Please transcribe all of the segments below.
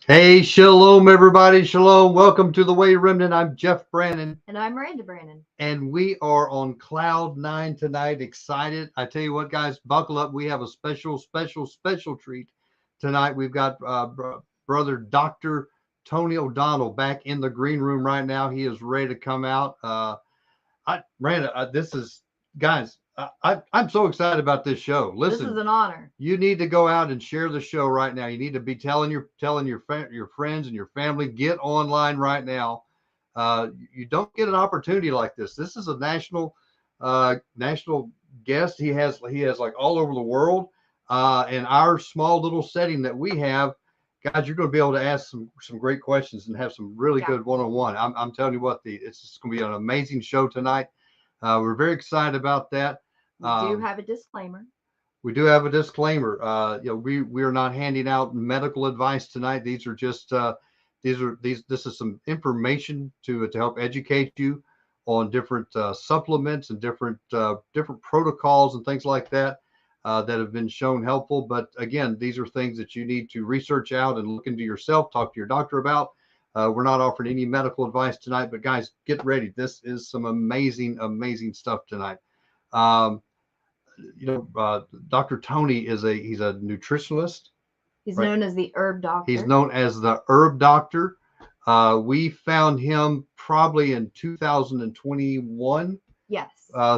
Hey, shalom, everybody. Shalom. Welcome to the Way Remnant. I'm Jeff Brannon, And I'm Miranda Brannon. and we are on cloud nine tonight. Excited. I tell you what, guys, buckle up. We have a special treat tonight. We've got brother Dr. Tony O'Donnell back in the green room right now. He is ready to come out. Miranda, this is, guys, I'm so excited about this show. This Listen, is an honor. you need to go out and share the show right now. You need to be telling your friends and your family, get online right now. You don't get an opportunity like this. This is a national guest. He has like all over the world. In our small little setting that we have, guys, you're going to be able to ask some great questions and have some really Yeah. good one-on-one. I'm telling you what, it's just going to be an amazing show tonight. We're very excited about that. We do Um, have a disclaimer. we do have a disclaimer. We are not handing out medical advice tonight. These are just this is some information to help educate you on different supplements and different protocols and things like that that have been shown helpful. But again, these are things that you need to research out and look into yourself. Talk to your doctor about. We're not offering any medical advice tonight, but guys, get ready. This is some amazing stuff tonight. Um, Dr. Tony he's a nutritionist, He's right? known as the herb He's doctor. known as the herb doctor. We found him probably in 2021 Yes.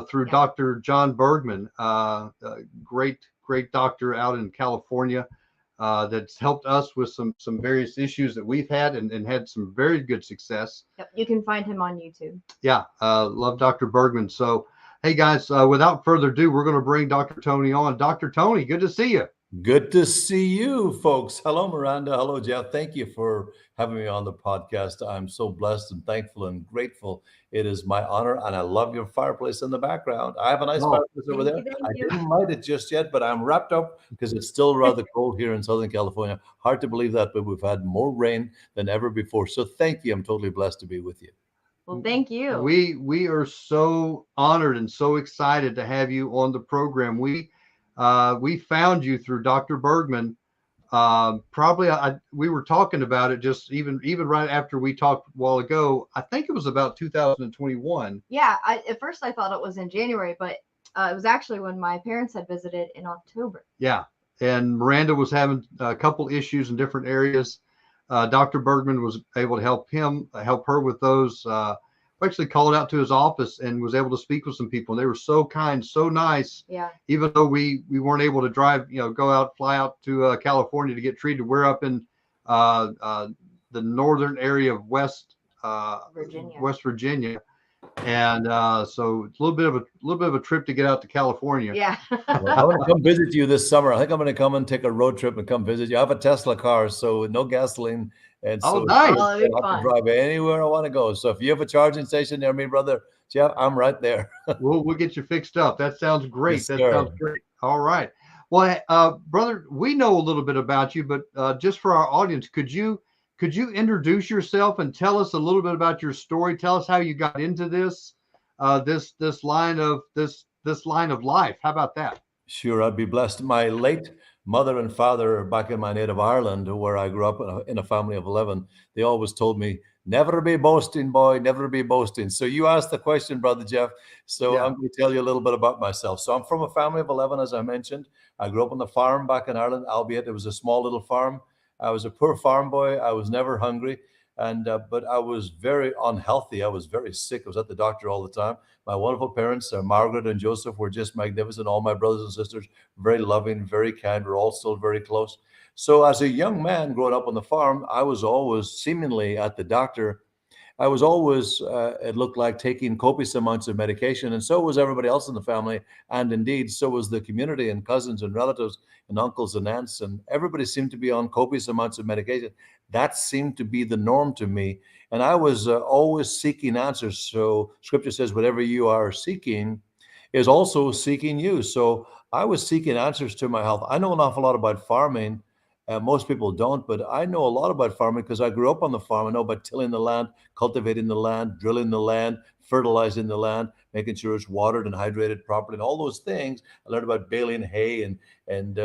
through Yeah. Dr. John Bergman, great doctor out in California that's helped us with some various issues that we've had and had some very good success. Yep. You can find him on YouTube. Yeah, love Dr. Bergman. So, hey guys, without further ado, we're going to bring Dr. Tony on. Dr. Tony, good to see you. Good to see you, folks. Hello, Miranda. Hello, Jeff. Thank you for having me on the podcast. I'm so blessed and thankful and grateful. It is my honor, and I love your fireplace in the background. I have a nice Oh, fireplace over Thank there. you. I Thank you. didn't light it just yet, but I'm wrapped up because it's still rather cold here in Southern California. Hard to believe that, but we've had more rain than ever before. So thank you. I'm totally blessed to be with you. Well, thank you. we are so honored and so excited to have you on the program. We found you through Dr. Bergman. Probably we were talking about it just even right after we talked a while ago. I think it was about 2021. Yeah. At first I thought it was in January, but it was actually when my parents had visited in October. Yeah, and Miranda was having a couple issues in different areas. Dr. Bergman was able to help her with those. We actually called out to his office and was able to speak with some people. And they were so kind, so nice. Yeah. Even though we weren't able to fly out to California to get treated. We're up in the northern area of Virginia. West Virginia, and so it's a little bit of a trip to get out to California. Yeah. Well, I want to come visit you this summer. I think I'm going to come and take a road trip and come visit you. I have a Tesla car, so no gasoline. And Oh, so nice. Oh, it'd be I can fun. drive anywhere I want to go. So if you have a charging station near me, brother Jeff, I'm right there. We'll get you fixed up. That sounds great. Yes, That sir. sounds great. All right. Well, brother, we know a little bit about you, but just for our audience, could you introduce yourself and tell us a little bit about your story? Tell us how you got into this line of life. How about that? Sure, I'd be blessed. My late mother and father, back in my native Ireland, where I grew up in a family of 11, they always told me, never be boasting, boy, never be boasting. So you asked the question, Brother Jeff. So Yeah. I'm going to tell you a little bit about myself. So I'm from a family of 11, as I mentioned. I grew up on the farm back in Ireland, albeit it was a small little farm. I was a poor farm boy. I was never hungry. But I was very unhealthy. I was very sick. I was at the doctor all the time. My wonderful parents, Margaret and Joseph, were just magnificent. All my brothers and sisters, very loving, very kind. We're all still very close. So as a young man growing up on the farm, I was always seemingly at the doctor. I was always, it looked like, taking copious amounts of medication, and so was everybody else in the family. And indeed, so was the community and cousins and relatives and uncles and aunts. And everybody seemed to be on copious amounts of medication. That seemed to be the norm to me. And I was always seeking answers. So scripture says, whatever you are seeking is also seeking you. So I was seeking answers to my health. I know an awful lot about farming. Most people don't, but I know a lot about farming because I grew up on the farm. I know about tilling the land, cultivating the land, drilling the land, fertilizing the land, making sure it's watered and hydrated properly, and all those things. I learned about baling hay and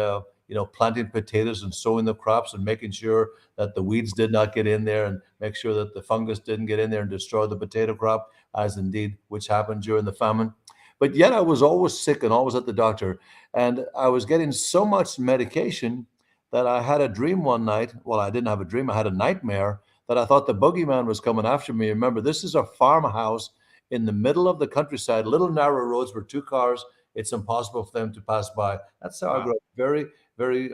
planting potatoes and sowing the crops and making sure that the weeds did not get in there and make sure that the fungus didn't get in there and destroy the potato crop, as indeed which happened during the famine. But yet I was always sick and always at the doctor. And I was getting so much medication that I had a dream one night. Well, I didn't have a dream, I had a nightmare that I thought the boogeyman was coming after me. Remember, this is a farmhouse in the middle of the countryside, little narrow roads where two cars, it's impossible for them to pass by. That's how I grew up. Very, very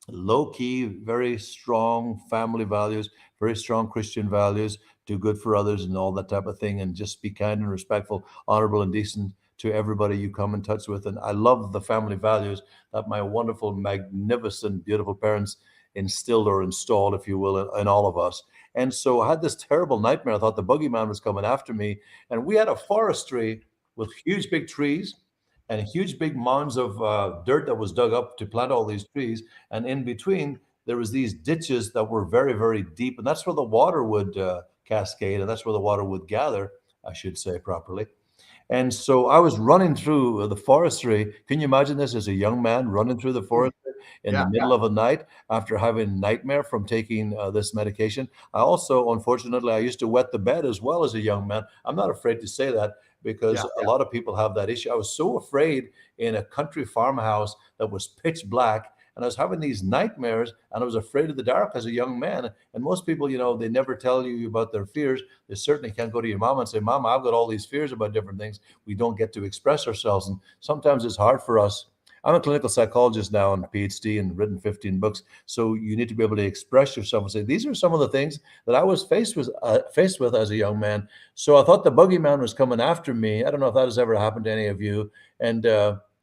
low key, very strong family values, very strong Christian values, do good for others and all that type of thing, and just be kind and respectful, honorable and decent to everybody you come in touch with. And I love the family values that my wonderful, magnificent, beautiful parents instilled or installed, if you will, in all of us. And so I had this terrible nightmare. I thought the boogeyman was coming after me. And we had a forestry with huge big trees and huge big mounds of dirt that was dug up to plant all these trees. And in between, there was these ditches that were very, very deep. And that's where the water would cascade, and that's where the water would gather, I should say properly. And so I was running through the forestry. Can you imagine this as a young man running through the forest in the middle of a night after having a nightmare from taking this medication? I also, unfortunately, I used to wet the bed as well as a young man. I'm not afraid to say that because a lot of people have that issue. I was so afraid in a country farmhouse that was pitch black, and I was having these nightmares, and I was afraid of the dark as a young man. And most people, they never tell you about their fears. They certainly can't go to your mom and say, Mama, I've got all these fears about different things. We don't get to express ourselves. And sometimes it's hard for us. I'm a clinical psychologist now and PhD and written 15 books. So you need to be able to express yourself and say, these are some of the things that I was faced with as a young man. So I thought the boogeyman was coming after me. I don't know if that has ever happened to any of you. And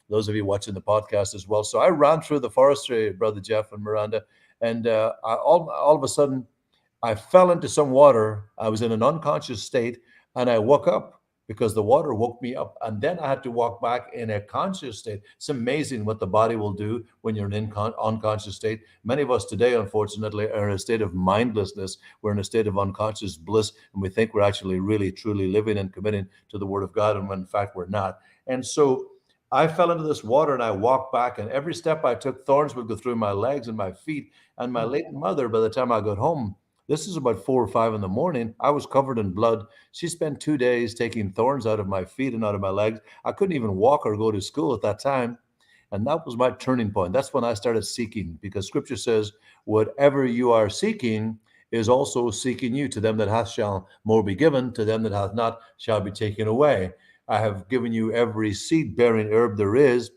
those of you watching the podcast as well. So I ran through the forestry, Brother Jeff and Miranda, and all of a sudden, I fell into some water. I was in an unconscious state, and I woke up because the water woke me up. And then I had to walk back in a conscious state. It's amazing what the body will do when you're in an unconscious state. Many of us today, unfortunately, are in a state of mindlessness. We're in a state of unconscious bliss, and we think we're actually really, truly living and committing to the Word of God, and when in fact we're not. And so I fell into this water and I walked back, and every step I took, thorns would go through my legs and my feet. And my late mother, by the time I got home, this is about 4 or 5 in the morning, I was covered in blood. She spent 2 days taking thorns out of my feet and out of my legs. I couldn't even walk or go to school at that time. And that was my turning point. That's when I started seeking, because scripture says, whatever you are seeking is also seeking you. To them that hath shall more be given, to them that hath not shall be taken away. I have given you every seed-bearing herb there is.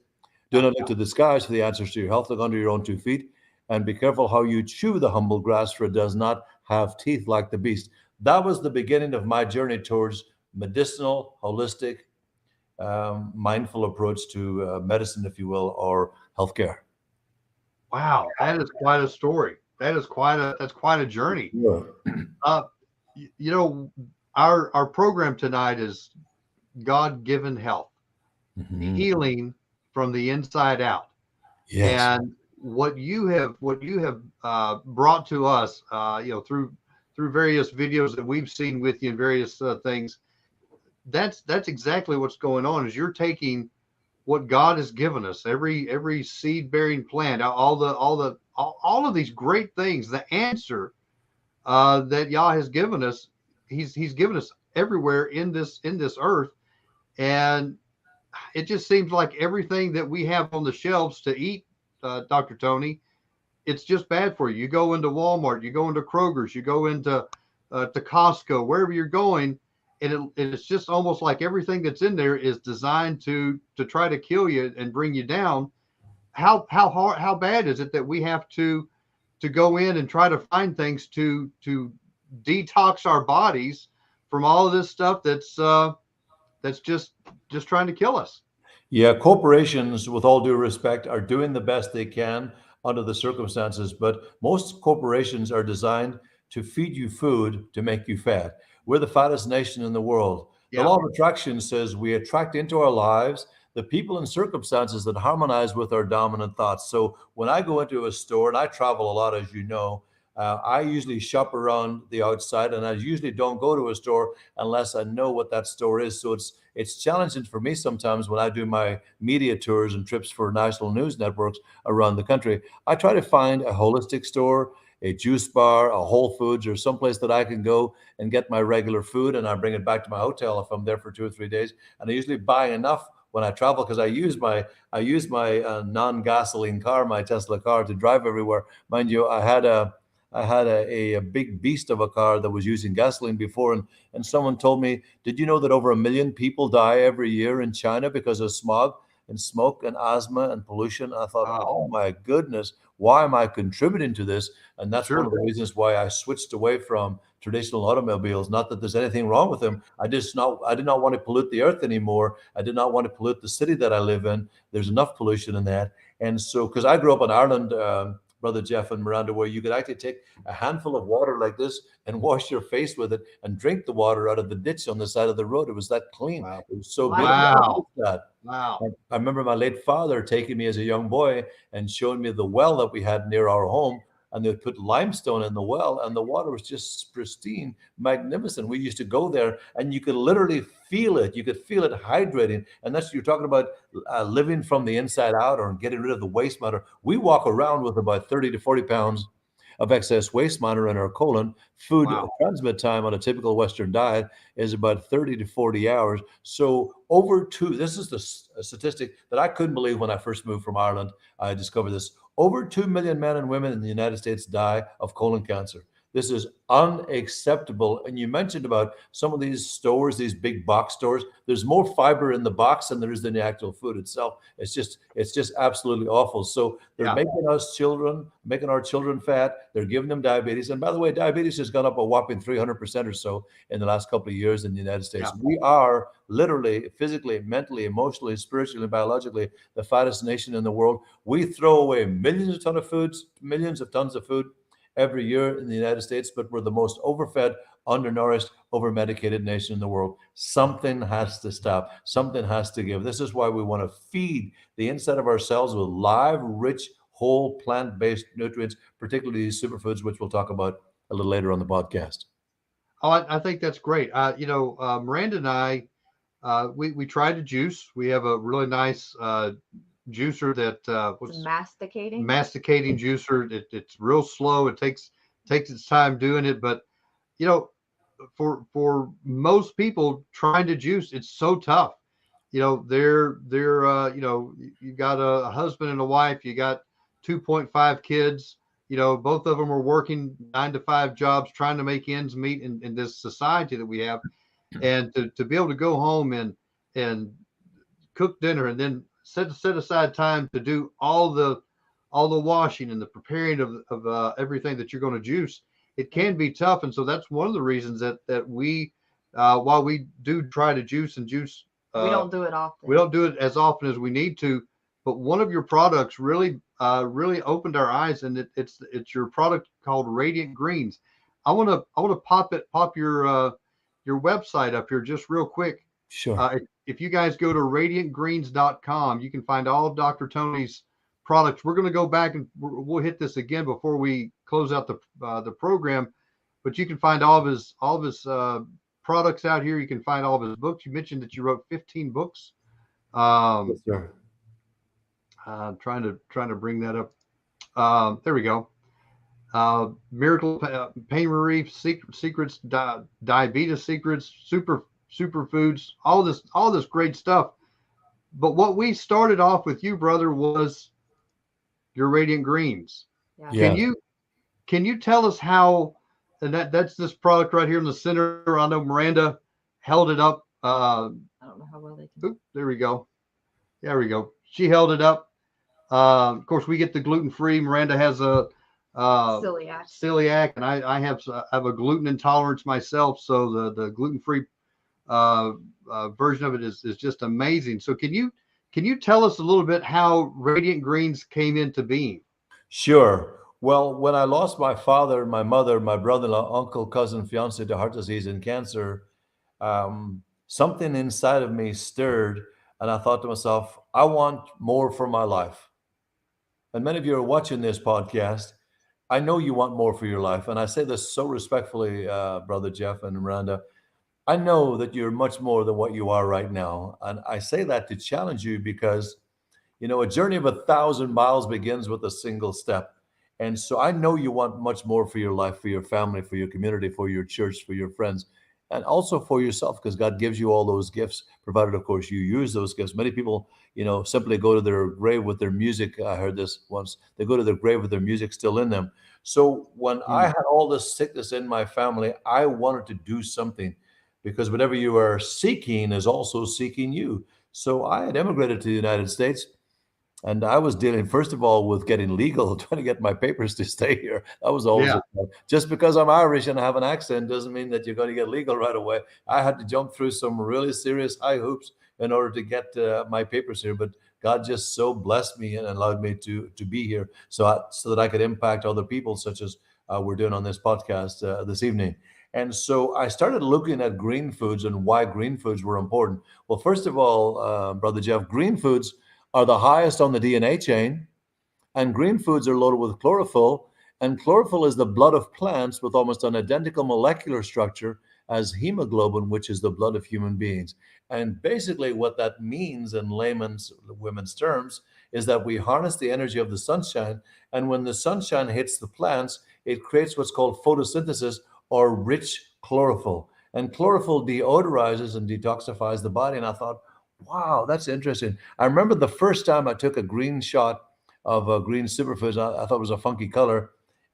Do not look to the skies for the answers to your health. Look under your own 2 feet, and be careful how you chew the humble grass, for it does not have teeth like the beast. That was the beginning of my journey towards medicinal, holistic, mindful approach to medicine, if you will, or healthcare. Wow, that is quite a story. That's quite a journey. Yeah. Our program tonight is God-given health, healing from the inside out. Yes. And what you have brought to us, through various videos that we've seen with you and various things, that's exactly what's going on. Is you're taking what God has given us, every seed-bearing plant, all of these great things, the answer that Yah has given us, He's given us everywhere in this earth. And it just seems like everything that we have on the shelves to eat, Dr. Tony, it's just bad for you. You go into Walmart, you go into Kroger's, you go into to Costco, wherever you're going, and it's just almost like everything that's in there is designed to try to kill you and bring you down. How bad is it that we have to go in and try to find things to detox our bodies from all of this stuff that's just trying to kill us? Yeah, corporations, with all due respect, are doing the best they can under the circumstances, but most corporations are designed to feed you food to make you fat. We're the fattest nation in the world. The law of attraction says we attract into our lives the people and circumstances that harmonize with our dominant thoughts. So when I go into a store, and I travel a lot, as you know, I usually shop around the outside, and I usually don't go to a store unless I know what that store is. So it's challenging for me sometimes when I do my media tours and trips for national news networks around the country. I try to find a holistic store, a juice bar, a Whole Foods, or someplace that I can go and get my regular food, and I bring it back to my hotel if I'm there for 2 or 3 days. And I usually buy enough when I travel because I use my non-gasoline car, my Tesla car, to drive everywhere. Mind you, I had a big beast of a car that was using gasoline before, and someone told me, "Did you know that over 1 million people die every year in China because of smog and smoke and asthma and pollution?" I thought, Wow. "Oh my goodness, why am I contributing to this?" And that's one Sure. of the reasons why I switched away from traditional automobiles. Not that there's anything wrong with them. I did not want to pollute the earth anymore. I did not want to pollute the city that I live in. There's enough pollution in that. And so, because I grew up in Ireland, Brother Jeff and Miranda, where you could actually take a handful of water like this and wash your face with it and drink the water out of the ditch on the side of the road. It was that clean. Wow. It was so Wow. beautiful. Wow. That. Wow. I remember my late father taking me as a young boy and showing me the well that we had near our home. And they would put limestone in the well, and the water was just pristine, magnificent. We used to go there, and you could literally feel it. You could feel it hydrating. And that's you're talking about living from the inside out or getting rid of the waste matter. We walk around with about 30 to 40 pounds of excess waste matter in our colon. Food Wow. transmit time on a typical Western diet is about 30 to 40 hours. So this is the statistic that I couldn't believe when I first moved from Ireland. I discovered this. Over 2 million men and women in the United States die of colon cancer. This is unacceptable. And you mentioned about some of these stores, these big box stores. There's more fiber in the box than there is in the actual food itself. It's just absolutely awful. So they're Yeah. making our children fat. They're giving them diabetes. And by the way, diabetes has gone up a whopping 300% or so in the last couple of years in the United States. Yeah. We are literally, physically, mentally, emotionally, spiritually, biologically the fattest nation in the world. We throw away millions of tons of food every year in the United States, but we're the most overfed, undernourished, overmedicated nation in the world. Something has to stop. Something has to give. This is why we want to feed the inside of our cells with live, rich, whole plant-based nutrients, particularly these superfoods, which we'll talk about a little later on the podcast. Oh, I think that's great. Miranda and I, we tried to juice. We have a really nice juicer that It's was masticating. masticating juicer. It's real slow. It takes its time doing it, but you know, for most people trying to juice, it's so tough. They're you got a husband and a wife, you got 2.5 kids. Both of them are working 9 to 5 jobs, trying to make ends meet in this society that we have, and to be able to go home and cook dinner and then set aside time to do all the washing and the preparing of everything that you're going to juice. It can be tough, and so that's one of the reasons that we while we do try to juice, We don't do it often. we don't do it as often as we need to. But one of your products really opened our eyes, and it's your product called Radiant Greens. I want to pop your website up here just real quick. Sure. If you guys go to radiantgreens.com, you can find all of Dr. Tony's products. We're going to go back and we'll hit this again before we close out the program. But you can find all of his products out here. You can find all of his books. You mentioned that you wrote 15 books. Yes, sir. I'm trying to bring that up. There we go. Miracle Pain Relief, Secrets, Diabetes Secrets, Superfoods, all this great stuff. But what we started off with you, brother, was your Radiant Greens. Yeah. Yeah. Can you tell us how? And that's this product right here in the center. I know Miranda held it up. I don't know how well they can. There we go. There we go. She held it up. Of course, we get the gluten free. Miranda has a celiac, and I have a gluten intolerance myself. So the gluten free version of it is just amazing. So can you tell us a little bit how Radiant Greens came into being? Sure. Well, when I lost my father, my mother, my brother-in-law, uncle, cousin, fiance to heart disease and cancer, something inside of me stirred, and I thought to myself, I want more for my life. And many of you are watching this podcast. I know you want more for your life, and I say this so respectfully, Brother Jeff and Miranda. I know that you're much more than what you are right now. And I say that to challenge you because, a journey of 1,000 miles begins with a single step. And so I know you want much more for your life, for your family, for your community, for your church, for your friends, and also for yourself, because God gives you all those gifts, provided, of course, you use those gifts. Many people, simply go to their grave with their music. I heard this once. They go to their grave with their music still in them. So when I Mm. had all this sickness in my family, I wanted to do something, because whatever you are seeking is also seeking you. So I had immigrated to the United States, and I was dealing, first of all, with getting legal, trying to get my papers to stay here. That was always Yeah. just because I'm Irish and I have an accent doesn't mean that you're going to get legal right away. I had to jump through some really serious high hoops in order to get my papers here. But God just so blessed me and allowed me to be here, so that I could impact other people, such as we're doing on this podcast this evening. And so I started looking at green foods and why green foods were important. Well, first of all, Brother Jeff, green foods are the highest on the DNA chain, and green foods are loaded with chlorophyll. And chlorophyll is the blood of plants with almost an identical molecular structure as hemoglobin, which is the blood of human beings. And basically, what that means in women's terms is that we harness the energy of the sunshine. And when the sunshine hits the plants, it creates what's called photosynthesis, or rich chlorophyll. And chlorophyll deodorizes and detoxifies the body. And I thought, wow, that's interesting. I remember the first time I took a green shot of green superfoods. I thought it was a funky color.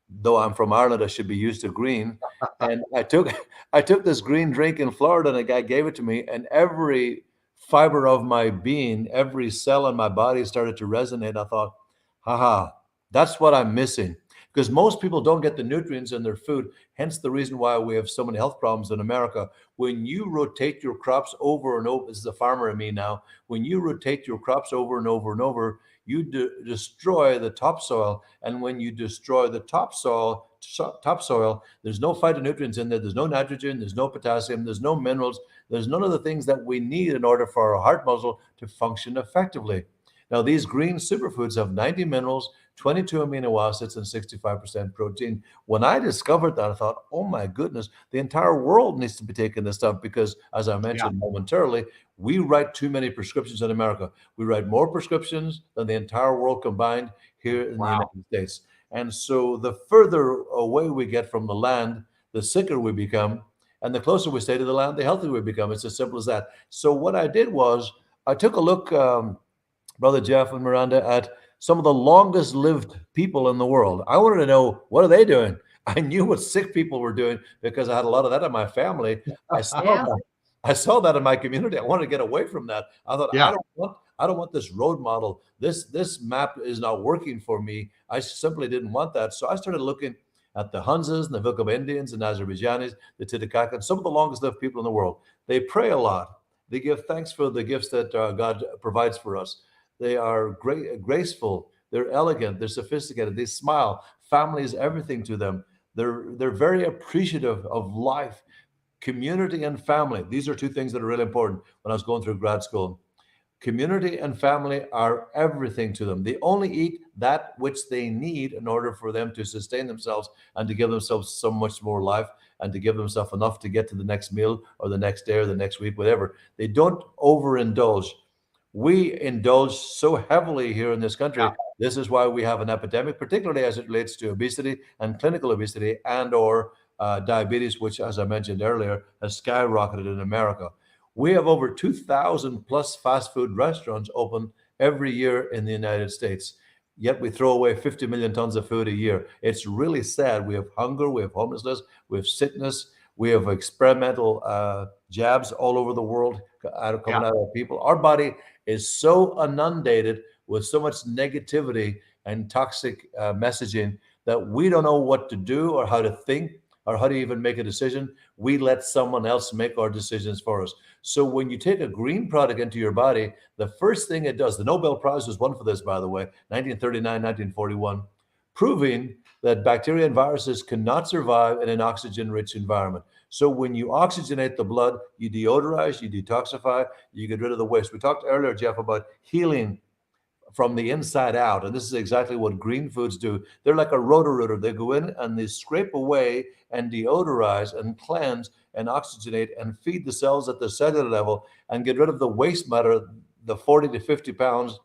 Though I'm from Ireland, I should be used to green. And I took this green drink in Florida, and a guy gave it to me, and every fiber of my being, every cell in my body started to resonate. I thought, haha, that's what I'm missing. Because most people don't get the nutrients in their food, hence the reason why we have so many health problems in America. When you rotate your crops over and over, this is a farmer in me now, when you rotate your crops over and over and over, you destroy the topsoil. And when you destroy the topsoil, there's no phytonutrients in there. There's no nitrogen, there's no potassium, there's no minerals, there's none of the things that we need in order for our heart muscle to function effectively. Now, these green superfoods have 90 minerals, 22 amino acids, and 65% protein. When I discovered that, I thought, oh my goodness, the entire world needs to be taking this stuff, because, as I Yeah. mentioned momentarily, we write too many prescriptions in America. We write more prescriptions than the entire world combined here in the Wow. United States. And so the further away we get from the land, the sicker we become. And the closer we stay to the land, the healthier we become. It's as simple as that. So what I did was I took a look, Brother Jeff and Miranda, at some of the longest lived people in the world. I wanted to know, what are they doing? I knew what sick people were doing because I had a lot of that in my family. I saw Yeah. that. I saw that in my community. I wanted to get away from that. I thought, Yeah. I don't want this road model. This map is not working for me. I simply didn't want that. So I started looking at the Hunzas and the Vilcom Indians and Azerbaijanis, the Titicacans, some of the longest lived people in the world. They pray a lot. They give thanks for the gifts that God provides for us. They are graceful. They're elegant. They're sophisticated. They smile. Family is everything to them. They're very appreciative of life, community, and family. These are two things that are really important. When I was going through grad school, community and family are everything to them. They only eat that which they need in order for them to sustain themselves and to give themselves so much more life, and to give themselves enough to get to the next meal or the next day or the next week, whatever. They don't overindulge. We indulge so heavily here in this country. Yeah. This is why we have an epidemic, particularly as it relates to obesity and clinical obesity, and or diabetes, which, as I mentioned earlier, has skyrocketed in America. We have over 2,000 plus fast food restaurants open every year in the United States. Yet we throw away 50 million tons of food a year. It's really sad. We have hunger, we have homelessness, we have sickness, we have experimental jabs all over the world coming Yeah. out of people. Our body is so inundated with so much negativity and toxic messaging that we don't know what to do or how to think or how to even make a decision. We let someone else make our decisions for us. So when you take a green product into your body, the first thing it does, the Nobel Prize was won for this, by the way, 1939, 1941, proving that bacteria and viruses cannot survive in an oxygen-rich environment. So when you oxygenate the blood, you deodorize, you detoxify, you get rid of the waste. We talked earlier, Jeff, about healing from the inside out. And this is exactly what green foods do. They're like a rotor. They go in and they scrape away and deodorize and cleanse and oxygenate and feed the cells at the cellular level and get rid of the waste matter, the 40 to 50 pounds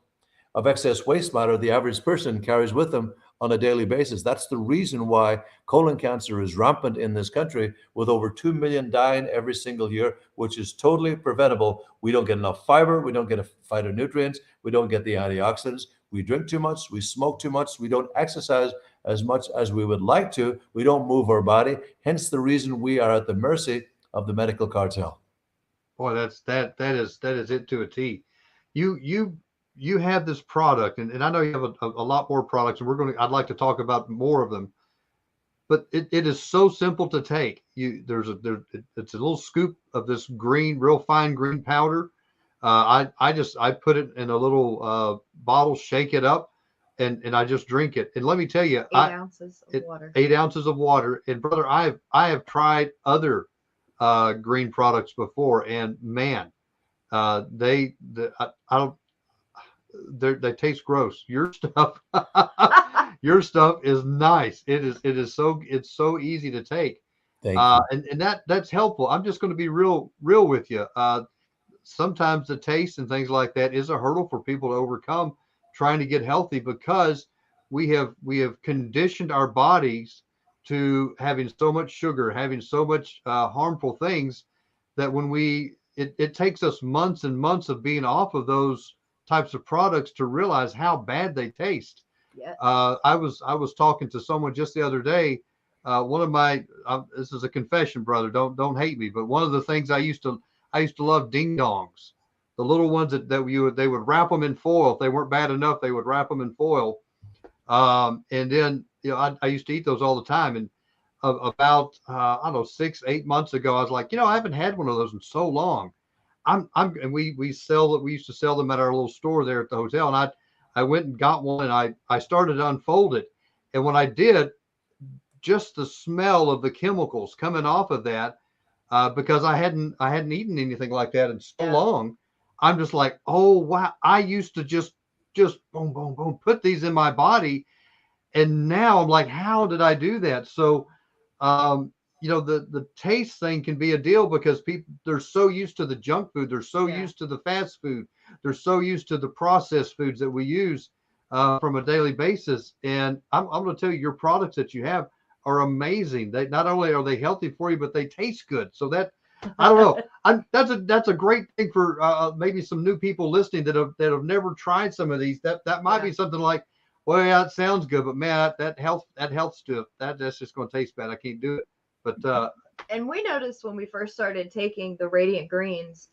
of excess waste matter the average person carries with them on a daily basis. That's the reason why colon cancer is rampant in this country, with over 2 million dying every single year, which is totally preventable. We don't get enough fiber, we don't get phytonutrients, we don't get the antioxidants, we drink too much, we smoke too much, we don't exercise as much as we would like to, we don't move our body, hence the reason we are at the mercy of the medical cartel. Boy, that is it to a T. You have this product, and I know you have a lot more products, and I'd like to talk about more of them. But it is so simple to take. It's a little scoop of this real fine green powder. I put it in a little bottle, shake it up, and I just drink it. And let me tell you, 8 ounces of water. 8 ounces of water. And brother, I have tried other green products before, and man, they taste gross. Your stuff, your stuff is nice. It's so easy to take. Thank you. And that's helpful. I'm just going to be real with you. Sometimes the taste and things like that is a hurdle for people to overcome trying to get healthy, because we have conditioned our bodies to having so much sugar, having so much harmful things, that when it takes us months and months of being off of those types of products to realize how bad they taste. Yeah. I was talking to someone just the other day. One of my this is a confession, brother. Don't hate me, but one of the things I used to love ding dongs, the little ones that they would wrap them in foil. If they weren't bad enough, they would wrap them in foil. And then I used to eat those all the time. And about I don't know 6-8 months ago, I was like, I haven't had one of those in so long. And we used to sell them at our little store there at the hotel. And I went and got one, and I started to unfold it. And when I did, just the smell of the chemicals coming off of that, because I hadn't eaten anything like that in so long, I'm just like, oh wow, I used to just boom, boom, boom, put these in my body. And now I'm like, how did I do that? So, the taste thing can be a deal, because people, they're so used to the junk food. They're so used to the fast food. They're so used to the processed foods that we use from a daily basis. And I'm going to tell you, your products that you have are amazing. They not only are they healthy for you, but they taste good. So that, I don't know. That's a great thing for maybe some new people listening that have never tried some of these. That might be something like, well, yeah, it sounds good, but man, that health stuff, that's just going to taste bad. I can't do it. But and we noticed when we first started taking the Radiant Greens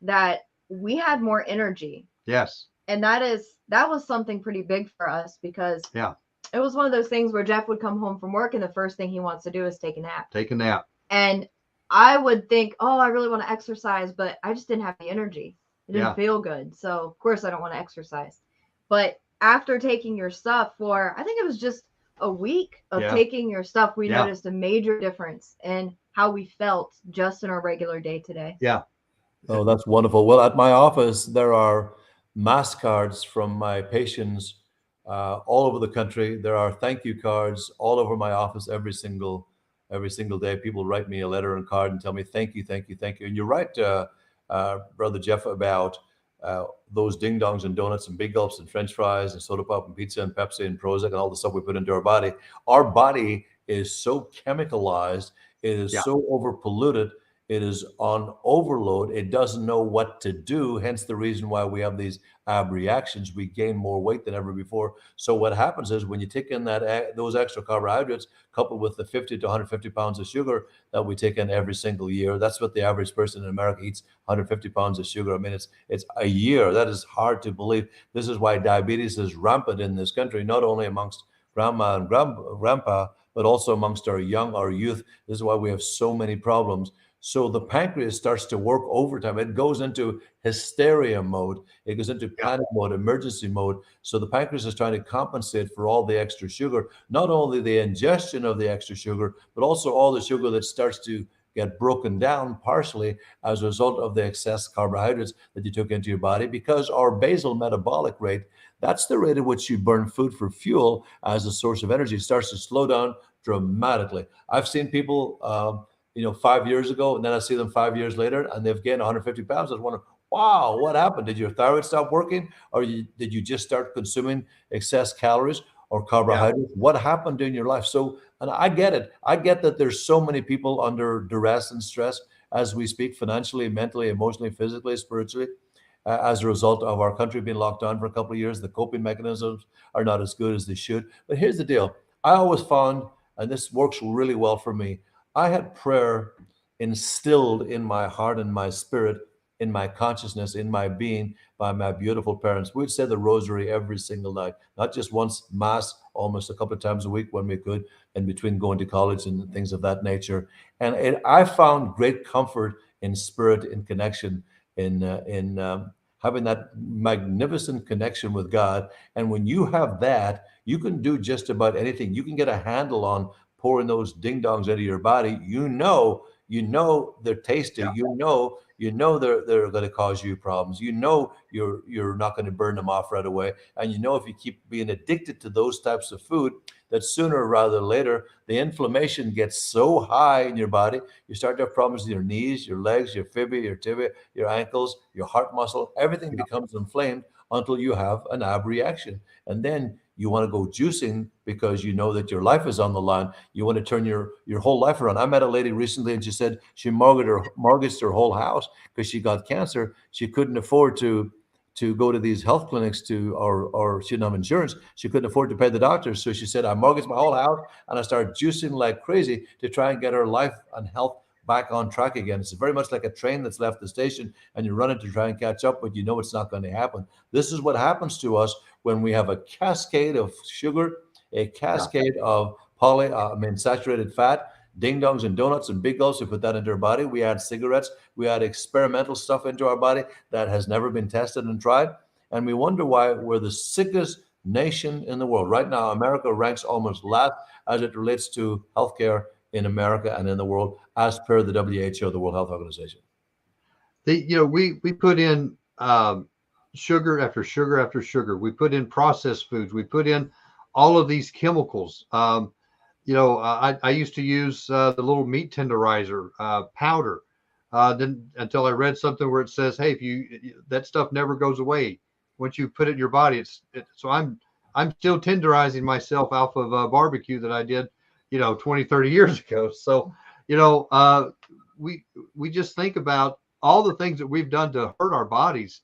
that we had more energy. Yes. And that was something pretty big for us, because it was one of those things where Jeff would come home from work and the first thing he wants to do is take a nap. And I would think, oh, I really want to exercise, but I just didn't have the energy. It didn't feel good. So of course I don't want to exercise. But after taking your stuff for, I think it was just a week of taking your stuff, we noticed a major difference in how we felt just in our regular day today. Yeah. Oh, that's wonderful. Well, at my office, there are mass cards from my patients all over the country. There are thank you cards all over my office every single day. People write me a letter and card and tell me thank you, thank you, thank you. And you're right, Brother Jeff, about those ding dongs and donuts and big gulps and French fries and soda pop and pizza and Pepsi and Prozac and all the stuff we put into our body. Our body is so chemicalized. It is so overpolluted. It is on overload. It doesn't know what to do. Hence the reason why we have these ab reactions. We gain more weight than ever before. So what happens is when you take in those extra carbohydrates coupled with the 50 to 150 pounds of sugar that we take in every single year, that's what the average person in America eats, 150 pounds of sugar. I mean, it's a year. That is hard to believe. This is why diabetes is rampant in this country, not only amongst grandma and grandpa, but also amongst our youth. This is why we have so many problems. So the pancreas starts to work overtime. It goes into hysteria mode. It goes into panic mode, emergency mode. So the pancreas is trying to compensate for all the extra sugar, not only the ingestion of the extra sugar, but also all the sugar that starts to get broken down partially as a result of the excess carbohydrates that you took into your body, because our basal metabolic rate, that's the rate at which you burn food for fuel as a source of energy, starts to slow down dramatically. I've seen people, 5 years ago, and then I see them 5 years later, and they've gained 150 pounds. I was wondering, wow, what happened? Did your thyroid stop working, or did you just start consuming excess calories or carbohydrates? Yeah. What happened in your life? So, and I get it. I get that there's so many people under duress and stress as we speak, financially, mentally, emotionally, physically, spiritually, as a result of our country being locked down for a couple of years. The coping mechanisms are not as good as they should. But here's the deal. I always found, and this works really well for me, I had prayer instilled in my heart and my spirit, in my consciousness, in my being, by my beautiful parents. We'd say the rosary every single night, not just once, mass almost a couple of times a week when we could, in between going to college and things of that nature. And I found great comfort in spirit, in connection, in having that magnificent connection with God. And when you have that, you can do just about anything. You can get a handle on pouring those ding dongs into your body. You know they're tasty. Yeah. You know they're going to cause you problems. You know you're not going to burn them off right away. And you know if you keep being addicted to those types of food, that sooner rather than later, the inflammation gets so high in your body, you start to have problems with your knees, your legs, your fibula, your tibia, your ankles, your heart muscle. Everything becomes inflamed until you have an ab reaction. And then you want to go juicing because you know that your life is on the line. You want to turn your whole life around. I met a lady recently and she said she mortgaged her whole house because she got cancer. She couldn't afford to go to these health clinics or she didn't have insurance. She couldn't afford to pay the doctors. So she said, I mortgaged my whole house and I started juicing like crazy to try and get her life and health back on track again. It's very much like a train that's left the station and you're running to try and catch up, but you know it's not going to happen. This is what happens to us when we have a cascade of sugar, a cascade of saturated fat, ding dongs and donuts and big gulps. We put that into our body. We add cigarettes. We add experimental stuff into our body that has never been tested and tried. And we wonder why we're the sickest nation in the world. Right now, America ranks almost last as it relates to healthcare in America and in the world, as per the WHO, the World Health Organization. We put in sugar after sugar after sugar. We put in processed foods. We put in all of these chemicals. I used to use the little meat tenderizer powder. Then until I read something where it says, "Hey, that stuff never goes away once you put it in your body." So I'm still tenderizing myself off of barbecue that I did, 20, 30 years ago. So, we just think about all the things that we've done to hurt our bodies.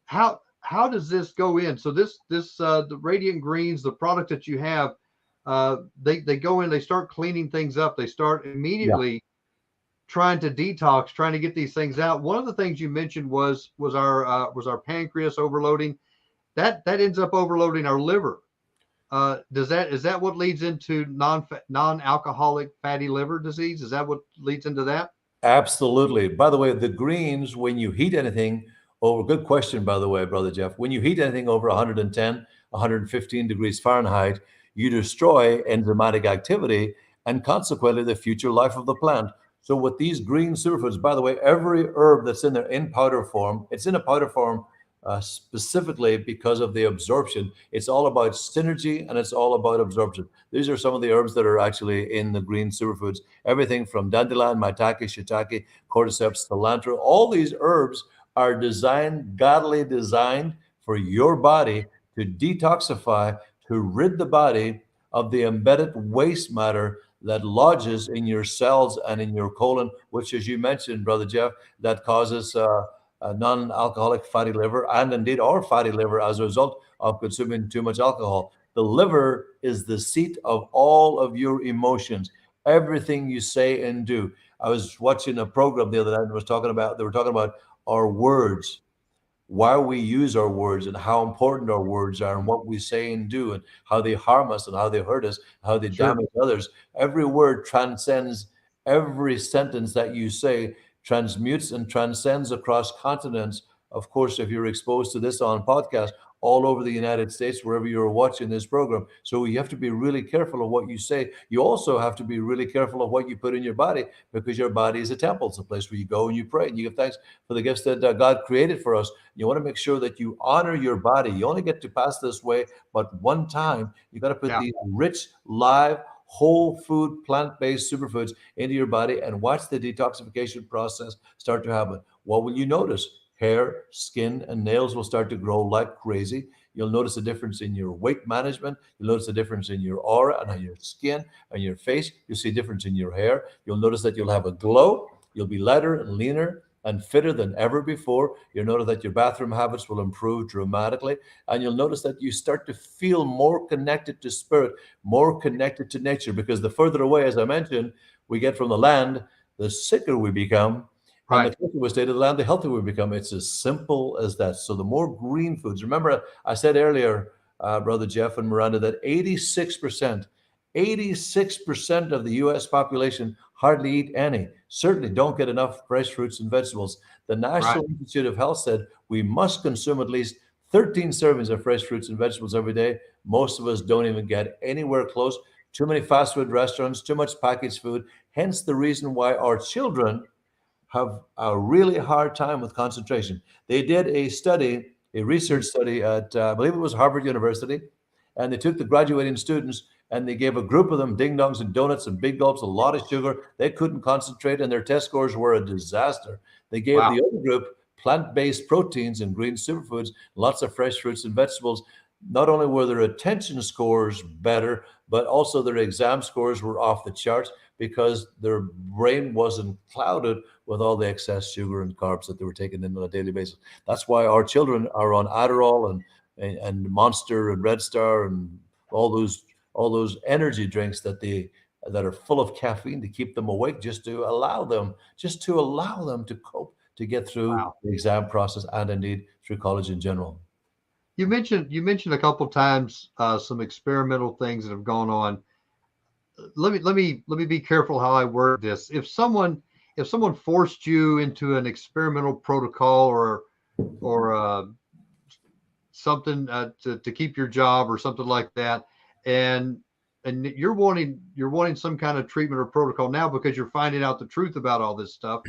How does this go in? So the Radiant Greens, the product that you have, they go in, they start cleaning things up. They start immediately trying to detox, trying to get these things out. One of the things you mentioned was our pancreas overloading. That ends up overloading our liver. Is that what leads into non-alcoholic fatty liver disease? Is that what leads into that? Absolutely. By the way, the greens, when you heat anything over, good question, by the way, Brother Jeff, when you heat anything over 110, 115 degrees Fahrenheit, you destroy enzymatic activity and consequently the future life of the plant. So with these green superfoods, by the way, every herb that's in there in powder form, it's in a powder form specifically because of the absorption. It's all about synergy and it's all about absorption. These are some of the herbs that are actually in the green superfoods. Everything from dandelion, maitake, shiitake, cordyceps, cilantro. All these herbs are godly designed for your body to detoxify, to rid the body of the embedded waste matter that lodges in your cells and in your colon, which, as you mentioned, Brother Jeff, that causes non-alcoholic fatty liver and indeed our fatty liver as a result of consuming too much alcohol. The liver is the seat of all of your emotions, everything you say and do. I was watching a program the other night and they were talking about our words, why we use our words and how important our words are and what we say and do and how they harm us and how they hurt us, how they damage others. Every word transcends, every sentence that you say transmutes and transcends across continents. Of course, if you're exposed to this on podcast, all over the United States, wherever you're watching this program. So you have to be really careful of what you say. You also have to be really careful of what you put in your body, because your body is a temple. It's a place where you go and you pray and you give thanks for the gifts that God created for us. You want to make sure that you honor your body. You only get to pass this way but one time. You got to put these rich, live, whole food, plant-based superfoods into your body and watch the detoxification process start to happen. What will you notice? Hair, skin, and nails will start to grow like crazy. You'll notice a difference in your weight management. You'll notice a difference in your aura and on your skin and your face. You'll see a difference in your hair. You'll notice that you'll have a glow. You'll be lighter and leaner and fitter than ever before. You'll notice that your bathroom habits will improve dramatically. And you'll notice that you start to feel more connected to spirit, more connected to nature, because the further away, as I mentioned, we get from the land, the sicker we become. And the closer we stay to the land, the healthier we become. It's as simple as that. So the more green foods. Remember, I said earlier, Brother Jeff and Miranda, that 86% of the U.S. population hardly eat any. Certainly don't get enough fresh fruits and vegetables. The National Institute of Health said we must consume at least 13 servings of fresh fruits and vegetables every day. Most of us don't even get anywhere close. Too many fast food restaurants, too much packaged food. Hence the reason why our children have a really hard time with concentration. They did a study, a research study at, I believe it was Harvard University, and they took the graduating students and they gave a group of them ding-dongs and donuts and big gulps, a lot of sugar. They couldn't concentrate and their test scores were a disaster. They gave the other group plant-based proteins and green superfoods, lots of fresh fruits and vegetables. Not only were their attention scores better, but also their exam scores were off the charts because their brain wasn't clouded with all the excess sugar and carbs that they were taking in on a daily basis. That's why our children are on Adderall and Monster and Red Star and all those energy drinks that are full of caffeine to keep them awake, just to allow them to cope, to get through the exam process and indeed through college in general. You mentioned a couple times some experimental things that have gone on. Let me be careful how I word this. If someone forced you into an experimental protocol or something to keep your job or something like that, and you're wanting some kind of treatment or protocol now because you're finding out the truth about all this stuff,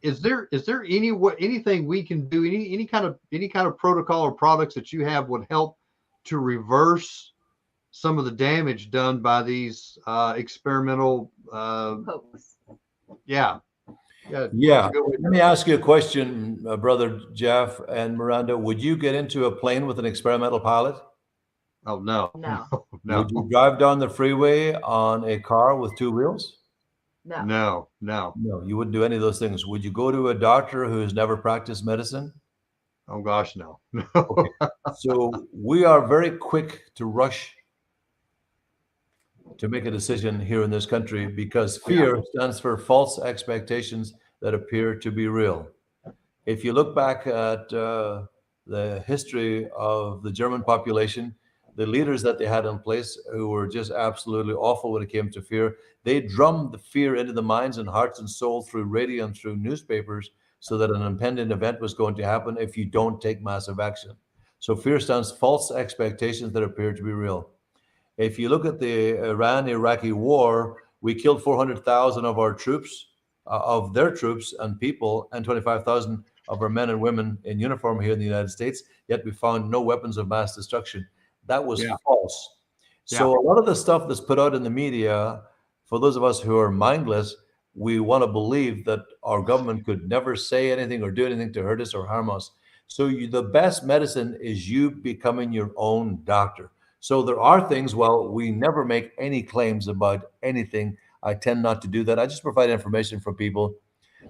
is there anything we can do, any kind of protocol or products that you have would help to reverse some of the damage done by these experimental Let me ask you a question, Brother Jeff and Miranda. Would you get into a plane with an experimental pilot? Oh, no. Would you drive down the freeway on a car with two wheels? No, you wouldn't do any of those things. Would you go to a doctor who has never practiced medicine? Oh gosh, no. Okay. So we are very quick to rush to make a decision here in this country because fear stands for false expectations that appear to be real. If you look back at the history of the German population, the leaders that they had in place who were just absolutely awful when it came to fear, they drummed the fear into the minds and hearts and soul through radio and through newspapers so that an impending event was going to happen if you don't take massive action. So fear stands false expectations that appear to be real. If you look at the Iran-Iraqi war, we killed 400,000 of our troops, of their troops and people, and 25,000 of our men and women in uniform here in the United States, yet we found no weapons of mass destruction. That was false. So a lot of the stuff that's put out in the media, for those of us who are mindless, we want to believe that our government could never say anything or do anything to hurt us or harm us. So the best medicine is you becoming your own doctor. So there are things, well, we never make any claims about anything. I tend not to do that. I just provide information for people.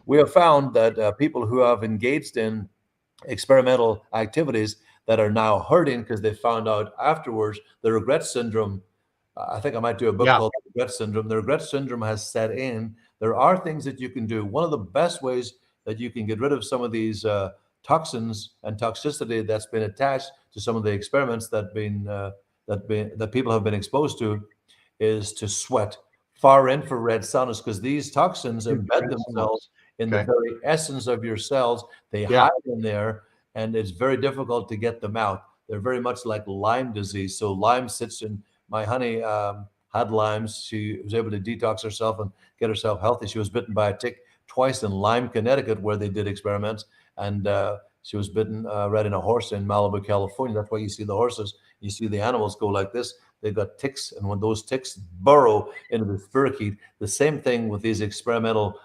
We have found that people who have engaged in experimental activities that are now hurting because they found out afterwards the regret syndrome. I think I might do a book called Regret Syndrome. The regret syndrome has set in. There are things that you can do. One of the best ways that you can get rid of some of these toxins and toxicity that's been attached to some of the experiments that people have been exposed to is to sweat. Far infrared saunas, because these toxins embed themselves in the very essence of your cells. They hide in there, and it's very difficult to get them out. They're very much like Lyme disease. So Lyme sits in, my honey had Lyme's. She was able to detox herself and get herself healthy. She was bitten by a tick twice in Lyme, Connecticut, where they did experiments. And she was bitten riding a horse in Malibu, California. That's why you see the horses, you see the animals go like this. They've got ticks, and when those ticks burrow into the spirochete, the same thing with these experimental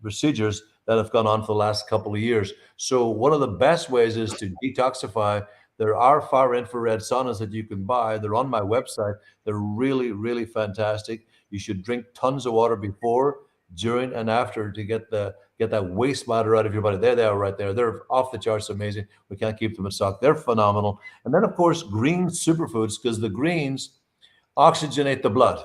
procedures that have gone on for the last couple of years. So one of the best ways is to detoxify. There are far infrared saunas that you can buy. They're on my website. They're really, really fantastic. You should drink tons of water before, during, and after to get that waste matter out of your body. There they are right there. They're off the charts amazing. We can't keep them in stock. They're phenomenal. And then, of course, green superfoods, because the greens oxygenate the blood.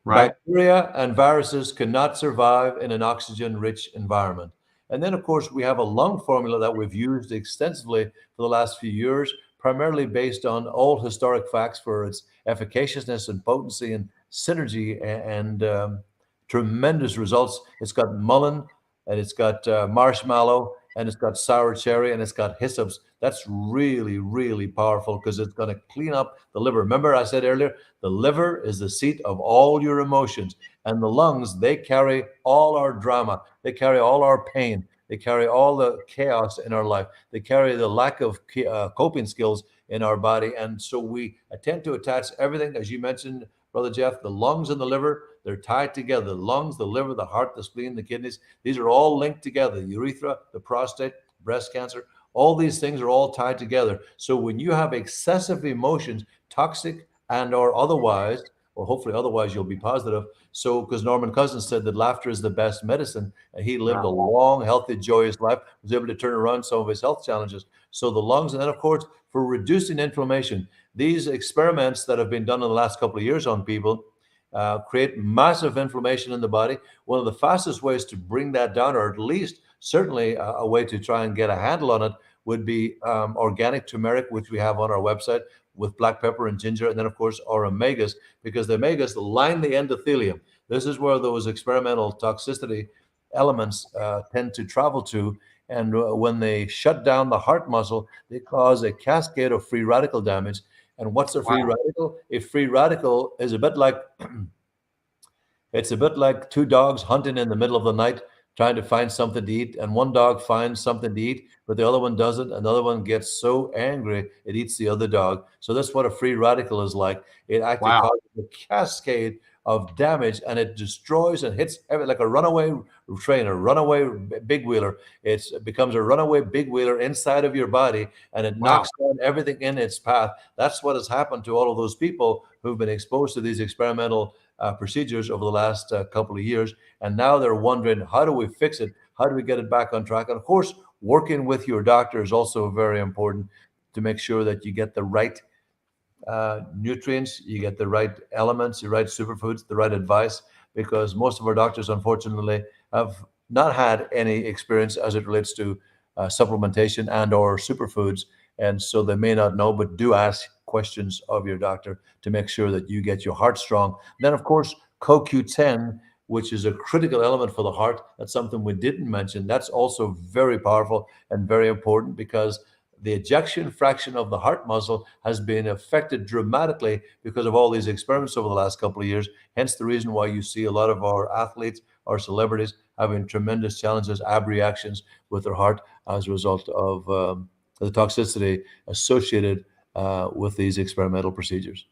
Right. Bacteria and viruses cannot survive in an oxygen-rich environment. And then, of course, we have a lung formula that we've used extensively for the last few years, primarily based on old historic facts for its efficaciousness and potency and synergy and tremendous results. It's got mullein, and it's got marshmallow, and it's got sour cherry, and it's got hyssops. That's really, really powerful because it's going to clean up the liver. Remember I said earlier, the liver is the seat of all your emotions, and the lungs, they carry all our drama. They carry all our pain. They carry all the chaos in our life. They carry the lack of coping skills in our body. And so we tend to attach everything, as you mentioned, Brother Jeff, the lungs and the liver, they're tied together. The lungs, the liver, the heart, the spleen, the kidneys, these are all linked together. The urethra, the prostate, breast cancer, all these things are all tied together. So when you have excessive emotions, toxic and or otherwise, or hopefully otherwise you'll be positive. So because Norman Cousins said that laughter is the best medicine, and he lived a long, healthy, joyous life, was able to turn around some of his health challenges. So the lungs, and then of course, for reducing inflammation, these experiments that have been done in the last couple of years on people create massive inflammation in the body. One of the fastest ways to bring that down, or at least certainly a way to try and get a handle on it, would be organic turmeric, which we have on our website, with black pepper and ginger, and then of course our omegas, because the omegas line the endothelium. This is where those experimental toxicity elements tend to travel to, and when they shut down the heart muscle, they cause a cascade of free radical damage. And what's a free radical? A free radical is a bit like it's a bit like two dogs hunting in the middle of the night trying to find something to eat, and one dog finds something to eat, but the other one doesn't. Another one gets so angry it eats the other dog. So that's what a free radical is like. It actually causes a cascade of damage, and it destroys and hits like a runaway train, a runaway big wheeler. It becomes a runaway big wheeler inside of your body, and it knocks down everything in its path. That's what has happened to all of those people who've been exposed to these experimental procedures over the last couple of years. And now they're wondering, how do we fix it? How do we get it back on track? And of course, working with your doctor is also very important to make sure that you get the right nutrients, you get the right elements, the right superfoods, the right advice, because most of our doctors, unfortunately, have not had any experience as it relates to supplementation and or superfoods. And so they may not know, but do ask questions of your doctor to make sure that you get your heart strong. And then, of course, CoQ10, which is a critical element for the heart. That's something we didn't mention. That's also very powerful and very important, because the ejection fraction of the heart muscle has been affected dramatically because of all these experiments over the last couple of years. Hence the reason why you see a lot of our athletes, our celebrities, having tremendous challenges, abreactions with their heart as a result of the toxicity associated with these experimental procedures.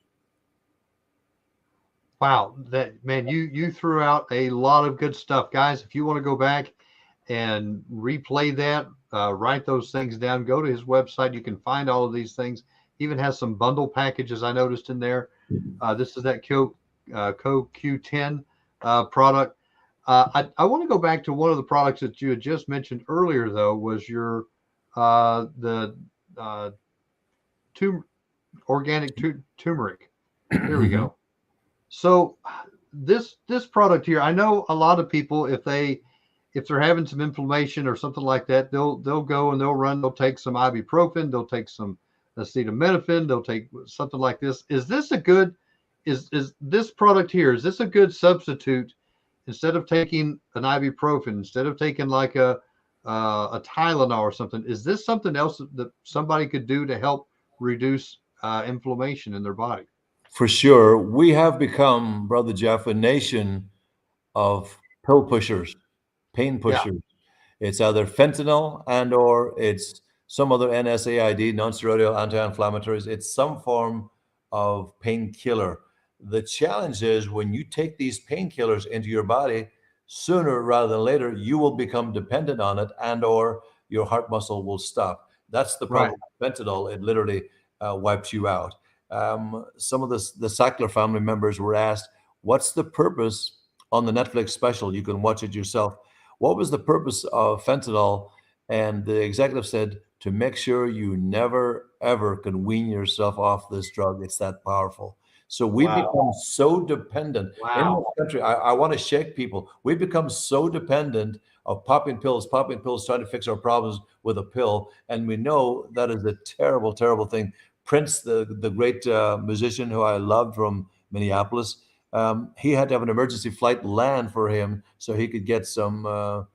Wow, that man, you threw out a lot of good stuff, guys. If you want to go back and replay that, write those things down, go to his website. You can find all of these things. Even has some bundle packages I noticed in there. This is that CoQ10 product. I want to go back to one of the products that you had just mentioned earlier, though, was your organic turmeric. Here we go. So this product here, I know a lot of people, if they're having some inflammation or something like that, they'll go and they'll take some ibuprofen, they'll take some acetaminophen, they'll take something like this. Is this a good, is this product here, is this a good substitute instead of taking an ibuprofen, instead of taking like a Tylenol or something? Is this something else that somebody could do to help reduce inflammation in their body. For sure. We have become, Brother Jeff, a nation of pill pushers, pain Yeah, pushers. It's either fentanyl and or it's some other NSAID, non-steroidal anti-inflammatories. It's some form of painkiller. The challenge is when you take these painkillers into your body, sooner rather than later, you will become dependent on it and or your heart muscle will stop. That's the right. problem with fentanyl. It literally wipes you out. Some of the Sackler family members were asked, what's the purpose on the Netflix special? You can watch it yourself. What was the purpose of fentanyl? And the executive said, to make sure you never, ever can wean yourself off this drug. It's that powerful. So we Wow. become so dependent in this Wow. country. I want to shake people. We become so dependent of popping pills, trying to fix our problems with a pill. And we know that is a terrible, terrible thing. Prince, the great musician who I loved from Minneapolis, he had to have an emergency flight land for him so he could get some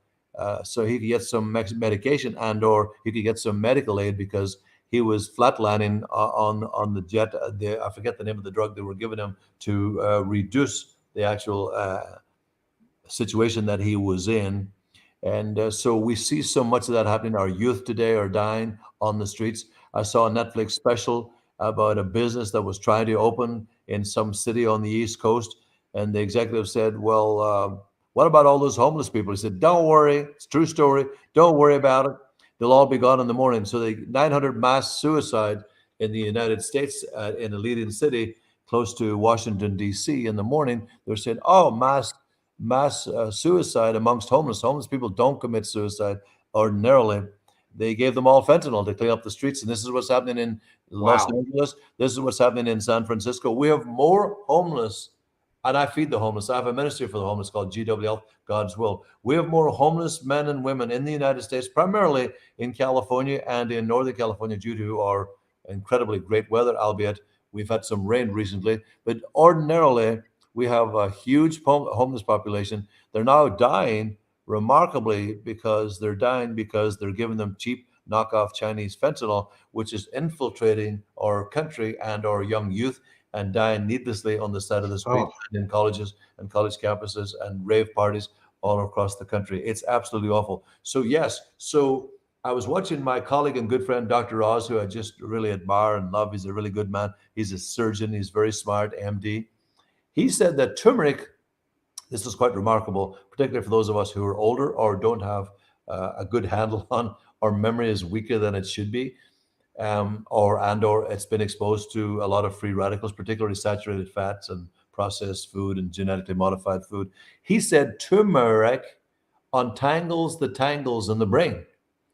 medication and or he could get some medical aid because he was flatlining on the jet. I forget the name of the drug they were giving him to reduce the actual situation that he was in. And so we see so much of that happening. Our youth today are dying on the streets. I saw a Netflix special about a business that was trying to open in some city on the East Coast. And the executive said, well, what about all those homeless people? He said, don't worry. It's a true story. Don't worry about it. They'll all be gone in the morning. So the 900 mass suicide in the United States in a leading city close to Washington, D.C. in the morning, they're saying, oh, mass suicide amongst homeless. Homeless people don't commit suicide ordinarily. They gave them all fentanyl to clean up the streets. And this is what's happening in Los Wow. Angeles. This is what's happening in San Francisco. We have more homeless, and I feed the homeless. I have a ministry for the homeless called GWL, God's Will. We have more homeless men and women in the United States, primarily in California and in Northern California due to our incredibly great weather, albeit we've had some rain recently. But ordinarily, we have a huge homeless population. They're now dying remarkably because they're giving them cheap knockoff Chinese fentanyl, which is infiltrating our country and our young youth and dying needlessly on the side of the street Oh, and in colleges and college campuses and rave parties all across the country. It's absolutely awful. So yes, so I was watching my colleague and good friend, Dr. Oz, who I just really admire and love. He's a really good man. He's a surgeon. He's very smart, MD. He said that turmeric, this is quite remarkable, particularly for those of us who are older or don't have a good handle on our memory is weaker than it should be, or it's been exposed to a lot of free radicals, particularly saturated fats and processed food and genetically modified food. He said turmeric untangles the tangles in the brain.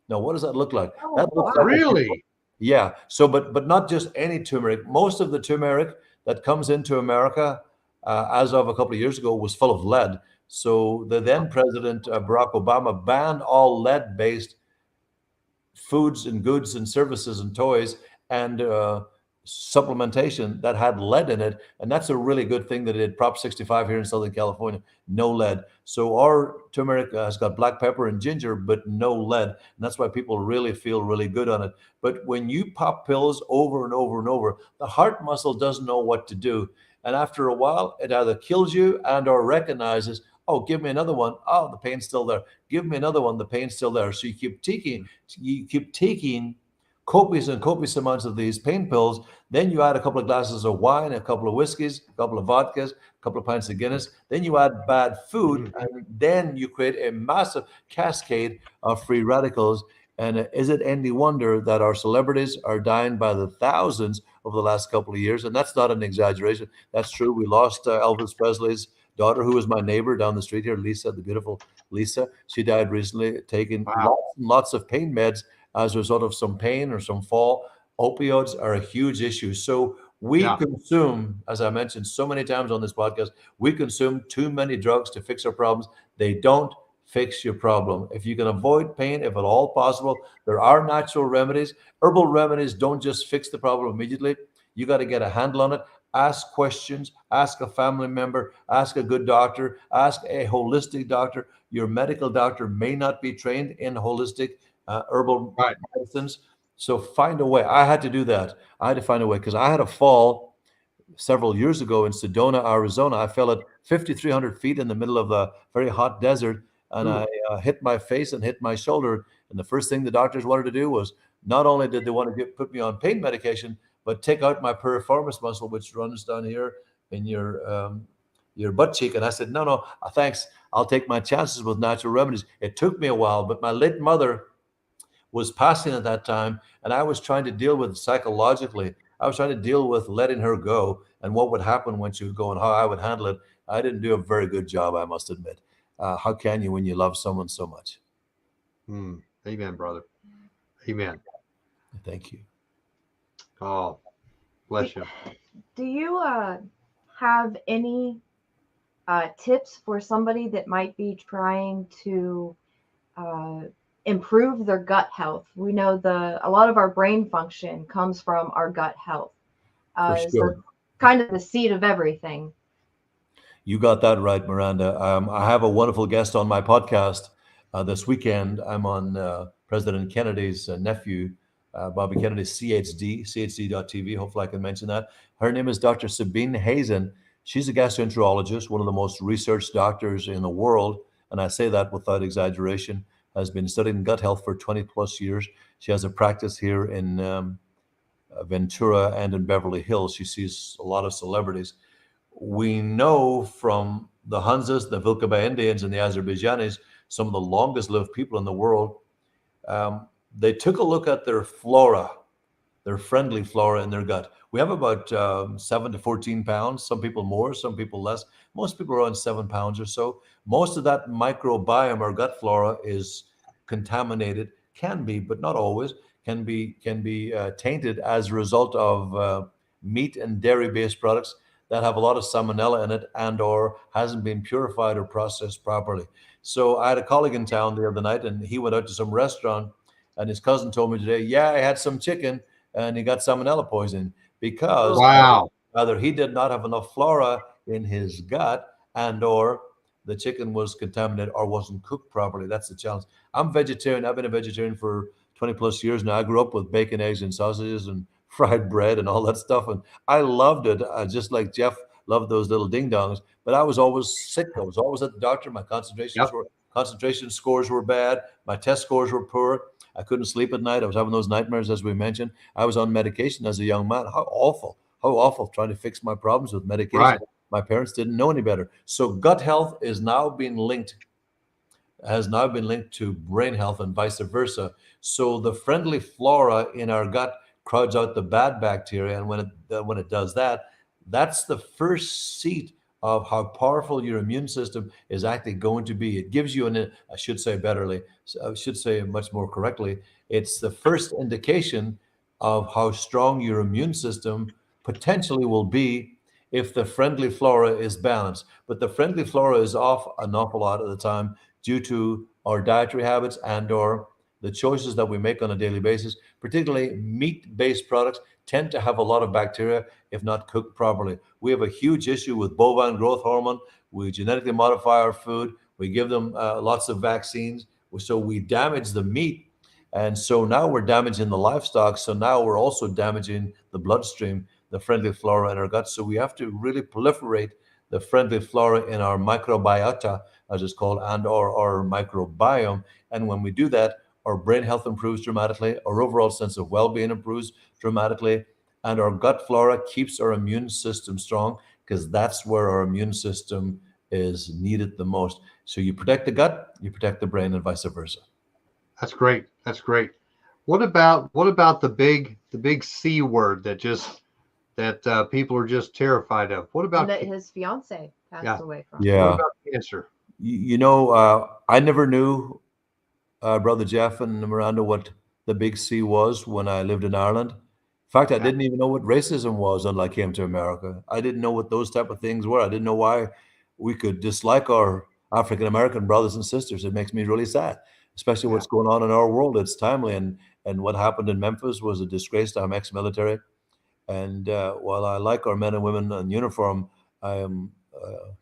Now, what does that look like? Oh, That looks wow. like really? yeah. So, but not just any turmeric. Most of the turmeric that comes into America, as of a couple of years ago, was full of lead. So the then President Barack Obama banned all lead-based foods and goods and services and toys and supplementation that had lead in it. And that's a really good thing that it did. Prop 65 here in Southern California, no lead. So our turmeric has got black pepper and ginger, but no lead. And that's why people really feel really good on it. But when you pop pills over and over and over, the heart muscle doesn't know what to do. And after a while, it either kills you and or recognizes, oh, give me another one. Oh, the pain's still there. Give me another one. The pain's still there. So you keep taking copious and copious amounts of these pain pills. Then you add a couple of glasses of wine, a couple of whiskeys, a couple of vodkas, a couple of pints of Guinness. Then you add bad food, and then you create a massive cascade of free radicals. And is it any wonder that our celebrities are dying by the thousands over the last couple of years? And that's not an exaggeration. That's true. We lost Elvis Presley's daughter, who was my neighbor down the street here, Lisa, the beautiful Lisa. She died recently, taking Wow. lots of pain meds as a result of some pain or some fall. Opioids are a huge issue. So we Yeah. consume, as I mentioned so many times on this podcast, we consume too many drugs to fix our problems. They don't fix your problem. If you can avoid pain, if at all possible, there are natural remedies. Herbal remedies don't just fix the problem immediately. You got to get a handle on it. Ask questions, ask a family member, ask a good doctor, ask a holistic doctor. Your medical doctor may not be trained in holistic herbal Right. medicines. So find a way. I had to do that. I had to find a way because I had a fall several years ago in Sedona, Arizona. I fell at 5,300 feet in the middle of a very hot desert, and Ooh. I hit my face and hit my shoulder. And the first thing the doctors wanted to do was not only did they want to put me on pain medication, but take out my piriformis muscle, which runs down here in your butt cheek. And I said, no, no, thanks. I'll take my chances with natural remedies. It took me a while, but my late mother was passing at that time, and I was trying to deal with it psychologically. I was trying to deal with letting her go and what would happen when she would go and how I would handle it. I didn't do a very good job, I must admit. How can you when you love someone so much? Amen, brother. Amen. Thank you. Oh, bless you. Do you have any tips for somebody that might be trying to improve their gut health? We know a lot of our brain function comes from our gut health. For sure. So kind of the seed of everything. You got that right, Miranda. I have a wonderful guest on my podcast this weekend. I'm on President Kennedy's nephew, Bobby Kennedy's CHD, chd.tv. Hopefully I can mention that. Her name is Dr. Sabine Hazen. She's a gastroenterologist, one of the most researched doctors in the world. And I say that without exaggeration. Has been studying gut health for 20 plus years. She has a practice here in Ventura and in Beverly Hills. She sees a lot of celebrities. We know from the Hunzas, the Vilcabay Indians, and the Azerbaijanis, some of the longest lived people in the world, they took a look at their flora, their friendly flora in their gut. We have about 7 to 14 pounds, some people more, some people less. Most people are around 7 pounds or so. Most of that microbiome or gut flora is contaminated, can be, but not always, can be tainted as a result of meat and dairy-based products that have a lot of salmonella in it and or hasn't been purified or processed properly. So I had a colleague in town the other night, and he went out to some restaurant, and his cousin told me today, yeah, I had some chicken and he got salmonella poisoning because Wow. either he did not have enough flora in his gut and or the chicken was contaminated or wasn't cooked properly. That's the challenge. I'm vegetarian. I've been a vegetarian for 20 plus years now. I grew up with bacon, eggs, and sausages and fried bread and all that stuff. And I loved it, just like Jeff loved those little ding dongs. But I was always sick. I was always at the doctor. My concentration scores were bad. My test scores were poor. I couldn't sleep at night. I was having those nightmares, as we mentioned. I was on medication as a young man. How awful trying to fix my problems with medication. Right. My parents didn't know any better. So gut health has now been linked to brain health and vice versa. So the friendly flora in our gut crowds out the bad bacteria, and when it does that, that's the first seat of how powerful your immune system is actually going to be. It gives you I should say much more correctly, it's the first indication of how strong your immune system potentially will be if the friendly flora is balanced. But the friendly flora is off an awful lot of the time due to our dietary habits and or the choices that we make on a daily basis. Particularly meat-based products tend to have a lot of bacteria if not cooked properly. We have a huge issue with bovine growth hormone. We genetically modify our food. We give them lots of vaccines. So we damage the meat. And so now we're damaging the livestock. So now we're also damaging the bloodstream, the friendly flora in our gut. So we have to really proliferate the friendly flora in our microbiota, as it's called, and our microbiome. And when we do that, our brain health improves dramatically, our overall sense of well-being improves dramatically, and our gut flora keeps our immune system strong because that's where our immune system is needed the most. So you protect the gut, you protect the brain, and vice versa. That's great. That's great. What about the big C word that people are just terrified of? What about that his fiance passed away from? Yeah. What about cancer? I never knew, Brother Jeff and Miranda, what the big C was when I lived in Ireland. In fact, I didn't even know what racism was until I came to America. I didn't know what those type of things were. I didn't know why we could dislike our African American brothers and sisters. It makes me really sad, especially what's going on in our world. It's timely, and what happened in Memphis was a disgrace. I'm ex-military, and while I like our men and women in uniform, I am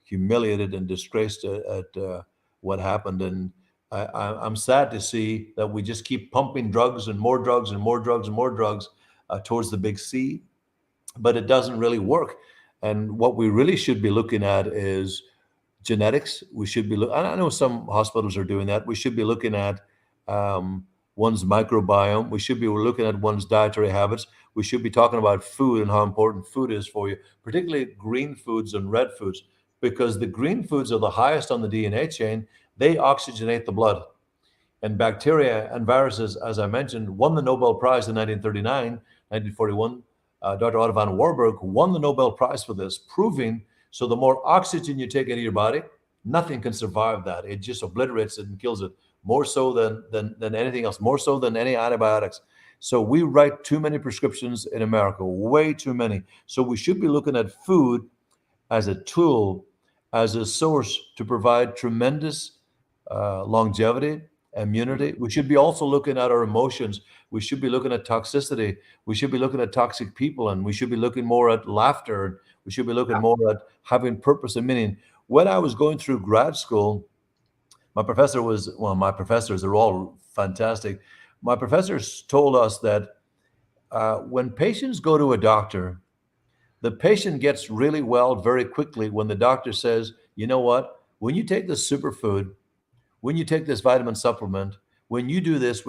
humiliated and disgraced at what happened. And I'm sad to see that we just keep pumping drugs and more drugs and more drugs and more drugs towards the big C, but it doesn't really work. And what we really should be looking at is genetics. We should be. I know some hospitals are doing that. We should be looking at one's microbiome. We should be looking at one's dietary habits. We should be talking about food and how important food is for you, particularly green foods and red foods, because the green foods are the highest on the DNA chain. They oxygenate the blood. And bacteria and viruses, as I mentioned, won the Nobel Prize in 1939, 1941. Dr. Otto von Warburg won the Nobel Prize for this, proving so the more oxygen you take into your body, nothing can survive that. It just obliterates it and kills it, more so than anything else, more so than any antibiotics. So we write too many prescriptions in America, way too many. So we should be looking at food as a tool, as a source to provide tremendous longevity, immunity. We should be also looking at our emotions. We should be looking at toxicity. We should be looking at toxic people, and we should be looking more at laughter. We should be looking more at having purpose and meaning. When I was going through grad school, my professors are all fantastic. My professors told us that when patients go to a doctor, the patient gets really well very quickly when the doctor says, you know what, when you take this superfood, when you take this vitamin supplement, when you do this,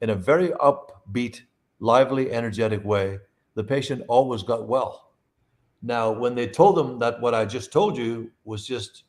in a very upbeat, lively, energetic way, the patient always got well. Now, when they told them that what I just told you was just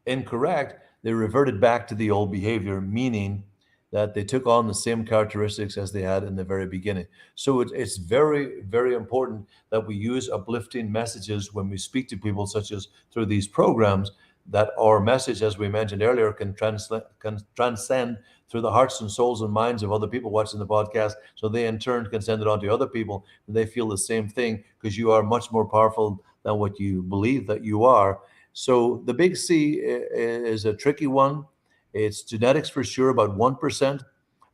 incorrect, they reverted back to the old behavior, meaning that they took on the same characteristics as they had in the very beginning. So it's very, very important that we use uplifting messages when we speak to people, such as through these programs, that our message, as we mentioned earlier, can transcend through the hearts and souls and minds of other people watching the podcast, so they in turn can send it on to other people, and they feel the same thing, because you are much more powerful than what you believe that you are. So the big C is a tricky one. It's genetics for sure, about 1%.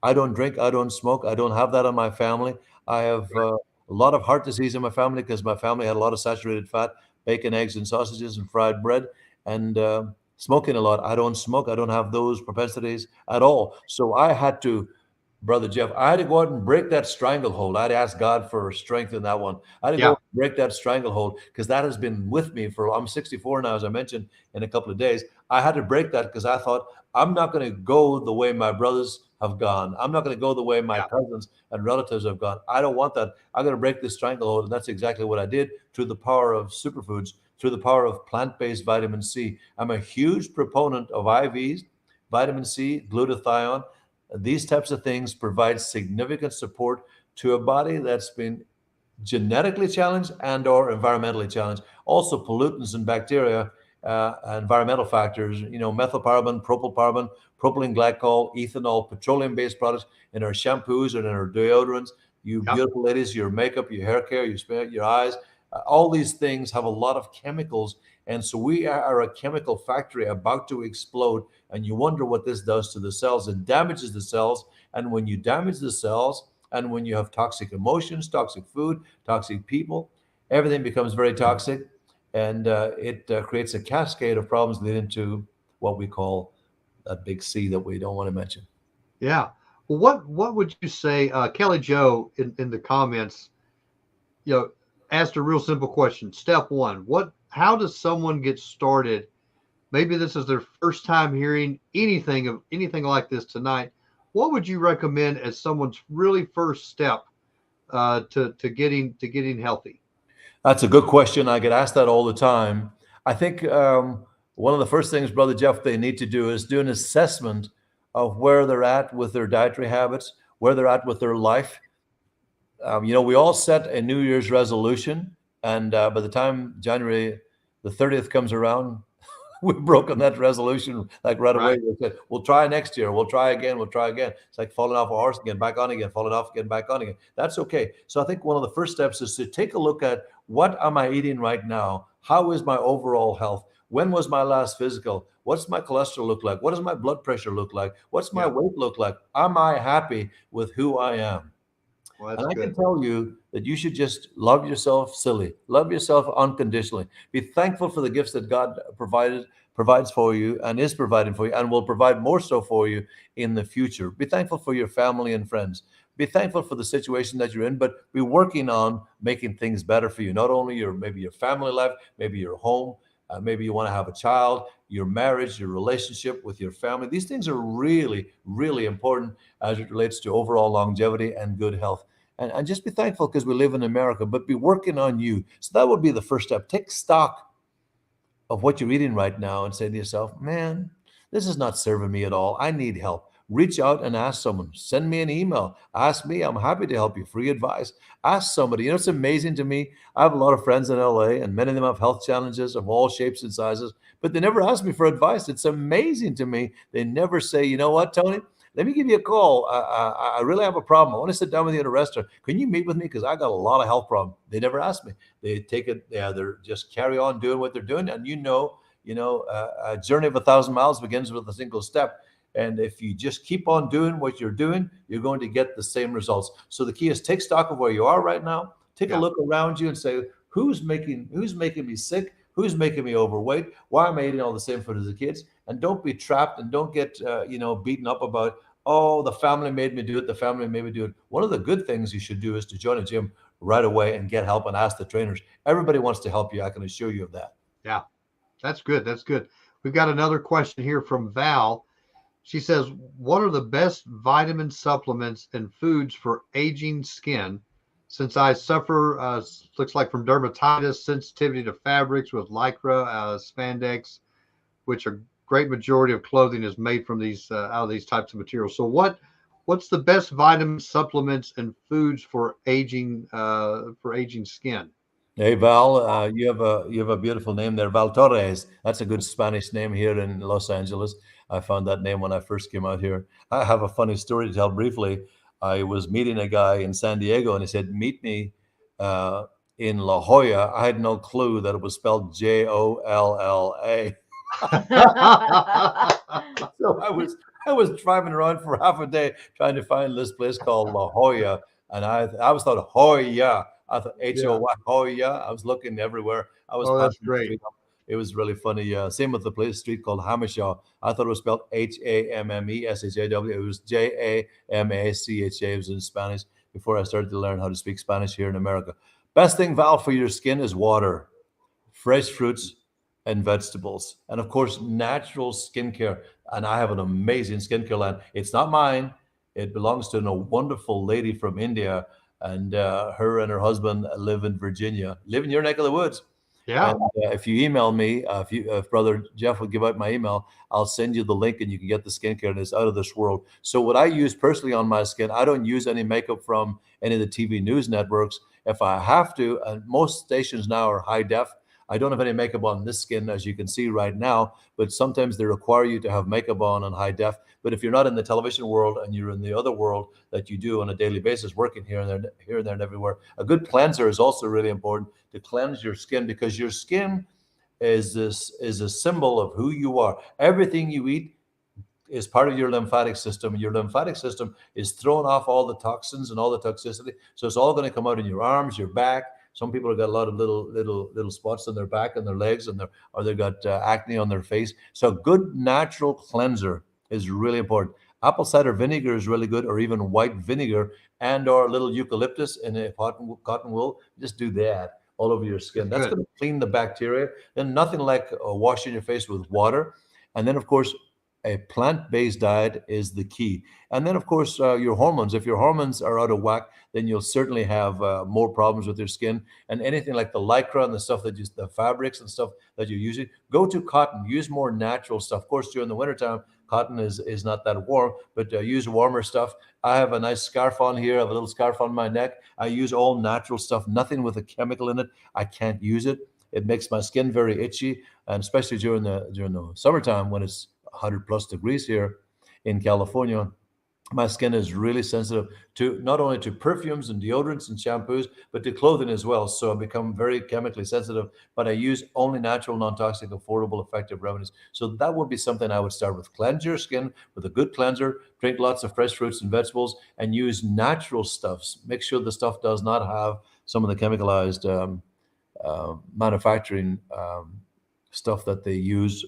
I don't drink, I don't smoke, I don't have that in my family. I have a lot of heart disease in my family because my family had a lot of saturated fat, bacon, eggs, and sausages, and fried bread. And smoking a lot. I don't smoke. I don't have those propensities at all. So I had to, Brother Jeff, I had to go out and break that stranglehold. I had to ask God for strength in that one. I had to go and break that stranglehold, because that has been with me I'm 64 now, as I mentioned, in a couple of days. I had to break that because I thought, I'm not going to go the way my brothers have gone. I'm not going to go the way my cousins and relatives have gone. I don't want that. I'm going to break this stranglehold. And that's exactly what I did through the power of superfoods, through the power of plant-based vitamin C. I'm a huge proponent of IVs, vitamin C, glutathione. These types of things provide significant support to a body that's been genetically challenged and or environmentally challenged. Also pollutants and bacteria, environmental factors, methylparaben, propylparaben, propylene glycol, ethanol, petroleum-based products in our shampoos and in our deodorants. You beautiful ladies, your makeup, your hair care, your eyes, all these things have a lot of chemicals. And so we are a chemical factory about to explode. And you wonder what this does to the cells. It damages the cells. And when you damage the cells, and when you have toxic emotions, toxic food, toxic people, everything becomes very toxic. And it creates a cascade of problems leading to what we call that big C that we don't want to mention. Yeah. Well, what would you say, Kelly Joe in the comments, asked a real simple question. Step one, how does someone get started? Maybe this is their first time hearing anything like this tonight. What would you recommend as someone's really first step to getting healthy? That's a good question. I get asked that all the time. I think one of the first things, Brother Jeff, they need to do is do an assessment of where they're at with their dietary habits, where they're at with their life. We all set a New Year's resolution, and by the time January the 30th comes around, we've broken that resolution like right away. We said, we'll try next year. We'll try again. It's like falling off a horse again, back on again, falling off again, back on again. That's okay. So I think one of the first steps is to take a look at, what am I eating right now? How is my overall health? When was my last physical? What's my cholesterol look like? What does my blood pressure look like? What's my weight look like? Am I happy with who I am? Well, and I can tell you that you should just love yourself silly, love yourself unconditionally, be thankful for the gifts that God provided, provides for you and is providing for you and will provide more so for you in the future. Be thankful for your family and friends. Be thankful for the situation that you're in, but be working on making things better for you. Not only maybe your family life, maybe your home, maybe you want to have a child, your marriage, your relationship with your family. These things are really, really important as it relates to overall longevity and good health. And just be thankful because we live in America, but be working on you. So that would be the first step. Take stock of what you're eating right now and say to yourself, man, this is not serving me at all. I need help. Reach out and ask someone. Send me an email. Ask me. I'm happy to help you. Free advice. Ask somebody. You know, it's amazing to me. I have a lot of friends in LA, and many of them have health challenges of all shapes and sizes, but they never ask me for advice. It's amazing to me. They never say, you know what, Tony? Let me give you a call. I really have a problem. I want to sit down with you at a restaurant. Can you meet with me? Because I got a lot of health problems. They never ask me. They take it. They're just carry on doing what they're doing. And a journey of 1,000 miles begins with a single step. And if you just keep on doing what you're doing, you're going to get the same results. So the key is take stock of where you are right now. Take a look around you and say, who's making me sick? Who's making me overweight? Why am I eating all the same food as the kids? And don't be trapped and don't get beaten up about, oh, the family made me do it. The family made me do it. One of the good things you should do is to join a gym right away and get help and ask the trainers. Everybody wants to help you. I can assure you of that. Yeah, that's good. That's good. We've got another question here from Val. She says, what are the best vitamin supplements and foods for aging skin? Since I suffer, looks like from dermatitis, sensitivity to fabrics with lycra, spandex, which a great majority of clothing is made from these out of these types of materials. So what's the best vitamin supplements and foods for aging skin? Hey Val, you have a beautiful name there, Val Torres. That's a good Spanish name here in Los Angeles. I found that name when I first came out here. I have a funny story to tell briefly. I was meeting a guy in San Diego, and he said, "Meet me in La Jolla." I had no clue that it was spelled Jolla. So I was driving around for half a day trying to find this place called La Jolla, and I was thought Hoya. I thought Hoya. I was looking everywhere. I was that's passing the great. street. It was really funny. Same with the place street called Hamishaw. I thought it was spelled Hammeshaw. It was Jamacha. It was in Spanish before I started to learn how to speak Spanish here in America. Best thing, Val, for your skin is water, fresh fruits, and vegetables, and of course, natural skincare. And I have an amazing skincare line. It's not mine. It belongs to a wonderful lady from India, and her and her husband live in Virginia, live in your neck of the woods. Yeah. And if you email me, if Brother Jeff will give out my email, I'll send you the link and you can get the skincare, and it's out of this world. So what I use personally on my skin, I don't use any makeup from any of the TV news networks. If I have to, and most stations now are high def, I don't have any makeup on this skin, as you can see right now, but sometimes they require you to have makeup on high def. But if you're not in the television world and you're in the other world that you do on a daily basis, working here and there and everywhere, a good cleanser is also really important to cleanse your skin, because your skin is a symbol of who you are. Everything you eat is part of your lymphatic system. Your lymphatic system is throwing off all the toxins and all the toxicity. So it's all going to come out in your arms, your back. Some people have got a lot of little spots on their back and their legs, or they've got acne on their face. So a good natural cleanser is really important. Apple cider vinegar is really good, or even white vinegar, and or a little eucalyptus in a cotton wool. Just do that all over your skin. That's going to clean the bacteria. And nothing like washing your face with water. And then, of course, a plant-based diet is the key. And then, of course, your hormones. If your hormones are out of whack, then you'll certainly have more problems with your skin. And anything like the lycra and the stuff the fabrics and stuff that you're using, go to cotton. Use more natural stuff. Of course, during the wintertime, cotton is not that warm, but use warmer stuff. I have a nice scarf on here. I have a little scarf on my neck. I use all natural stuff, nothing with a chemical in it. I can't use it. It makes my skin very itchy, and especially during the summertime when it's 100 plus degrees here in California, my skin is really sensitive to not only to perfumes and deodorants and shampoos, but to clothing as well. So I become very chemically sensitive, but I use only natural, non-toxic, affordable, effective remedies. So that would be something I would start with. Cleanse your skin with a good cleanser, drink lots of fresh fruits and vegetables, and use natural stuffs. Make sure the stuff does not have some of the chemicalized manufacturing stuff that they use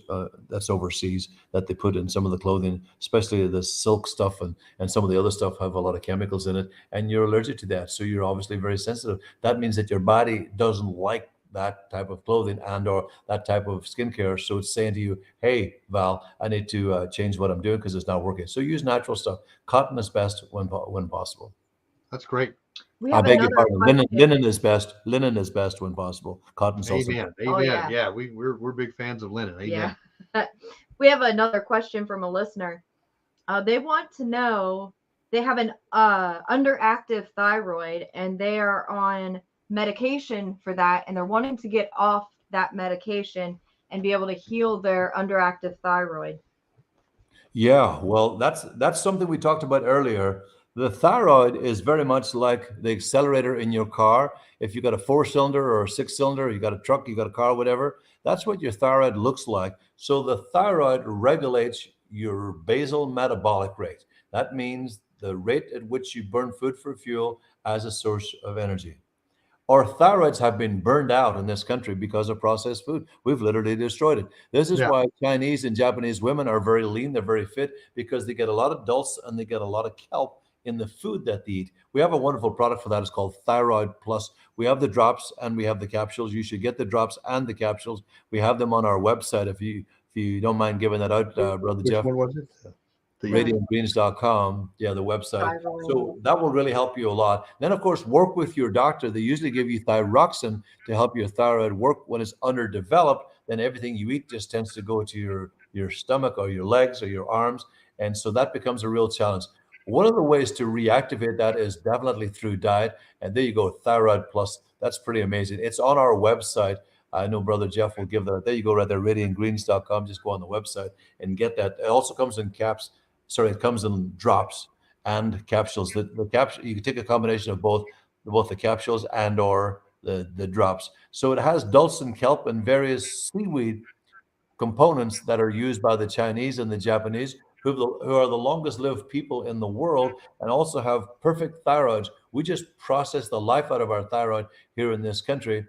that's overseas that they put in some of the clothing, especially the silk stuff and some of the other stuff have a lot of chemicals in it, and you're allergic to that. So you're obviously very sensitive. That means that your body doesn't like that type of clothing and or that type of skincare. So it's saying to you, hey, Val, I need to change what I'm doing because it's not working. So use natural stuff. Cotton is best when possible. That's great. I beg your pardon. Linen is best. Linen is best when possible. Cotton's also Amen. best. Amen. Yeah, we're big fans of linen. Amen. Yeah. We have another question from a listener. They want to know, they have an underactive thyroid and they are on medication for that, and they're wanting to get off that medication and be able to heal their underactive thyroid. Yeah, well, that's something we talked about earlier. The thyroid is very much like the accelerator in your car. If you got a 4-cylinder or a 6-cylinder, you got a truck, you got a car, whatever, that's what your thyroid looks like. So the thyroid regulates your basal metabolic rate. That means the rate at which you burn food for fuel as a source of energy. Our thyroids have been burned out in this country because of processed food. We've literally destroyed it. This is why Chinese and Japanese women are very lean, they're very fit, because they get a lot of dulse and they get a lot of kelp in the food that they eat. We have a wonderful product for that. It's called Thyroid Plus. We have the drops and we have the capsules. You should get the drops and the capsules. We have them on our website. If you don't mind giving that out, Brother Jeff. Which one was it? radiantgreens.com, the website. So that will really help you a lot. Then, of course, work with your doctor. They usually give you thyroxine to help your thyroid work. When it's underdeveloped, then everything you eat just tends to go to your stomach or your legs or your arms. And so that becomes a real challenge. One of the ways to reactivate that is definitely through diet. And there you go, Thyroid Plus. That's pretty amazing. It's on our website. I know Brother Jeff will give that. There you go, right there, radiantgreens.com. Just go on the website and get that. It also comes in caps. Sorry, it comes in drops and capsules. The capsule, you can take a combination of both the capsules and or the drops. So it has dulse and kelp and various seaweed components that are used by the Chinese and the Japanese, who are the longest lived people in the world and also have perfect thyroids. We just process the life out of our thyroid here in this country.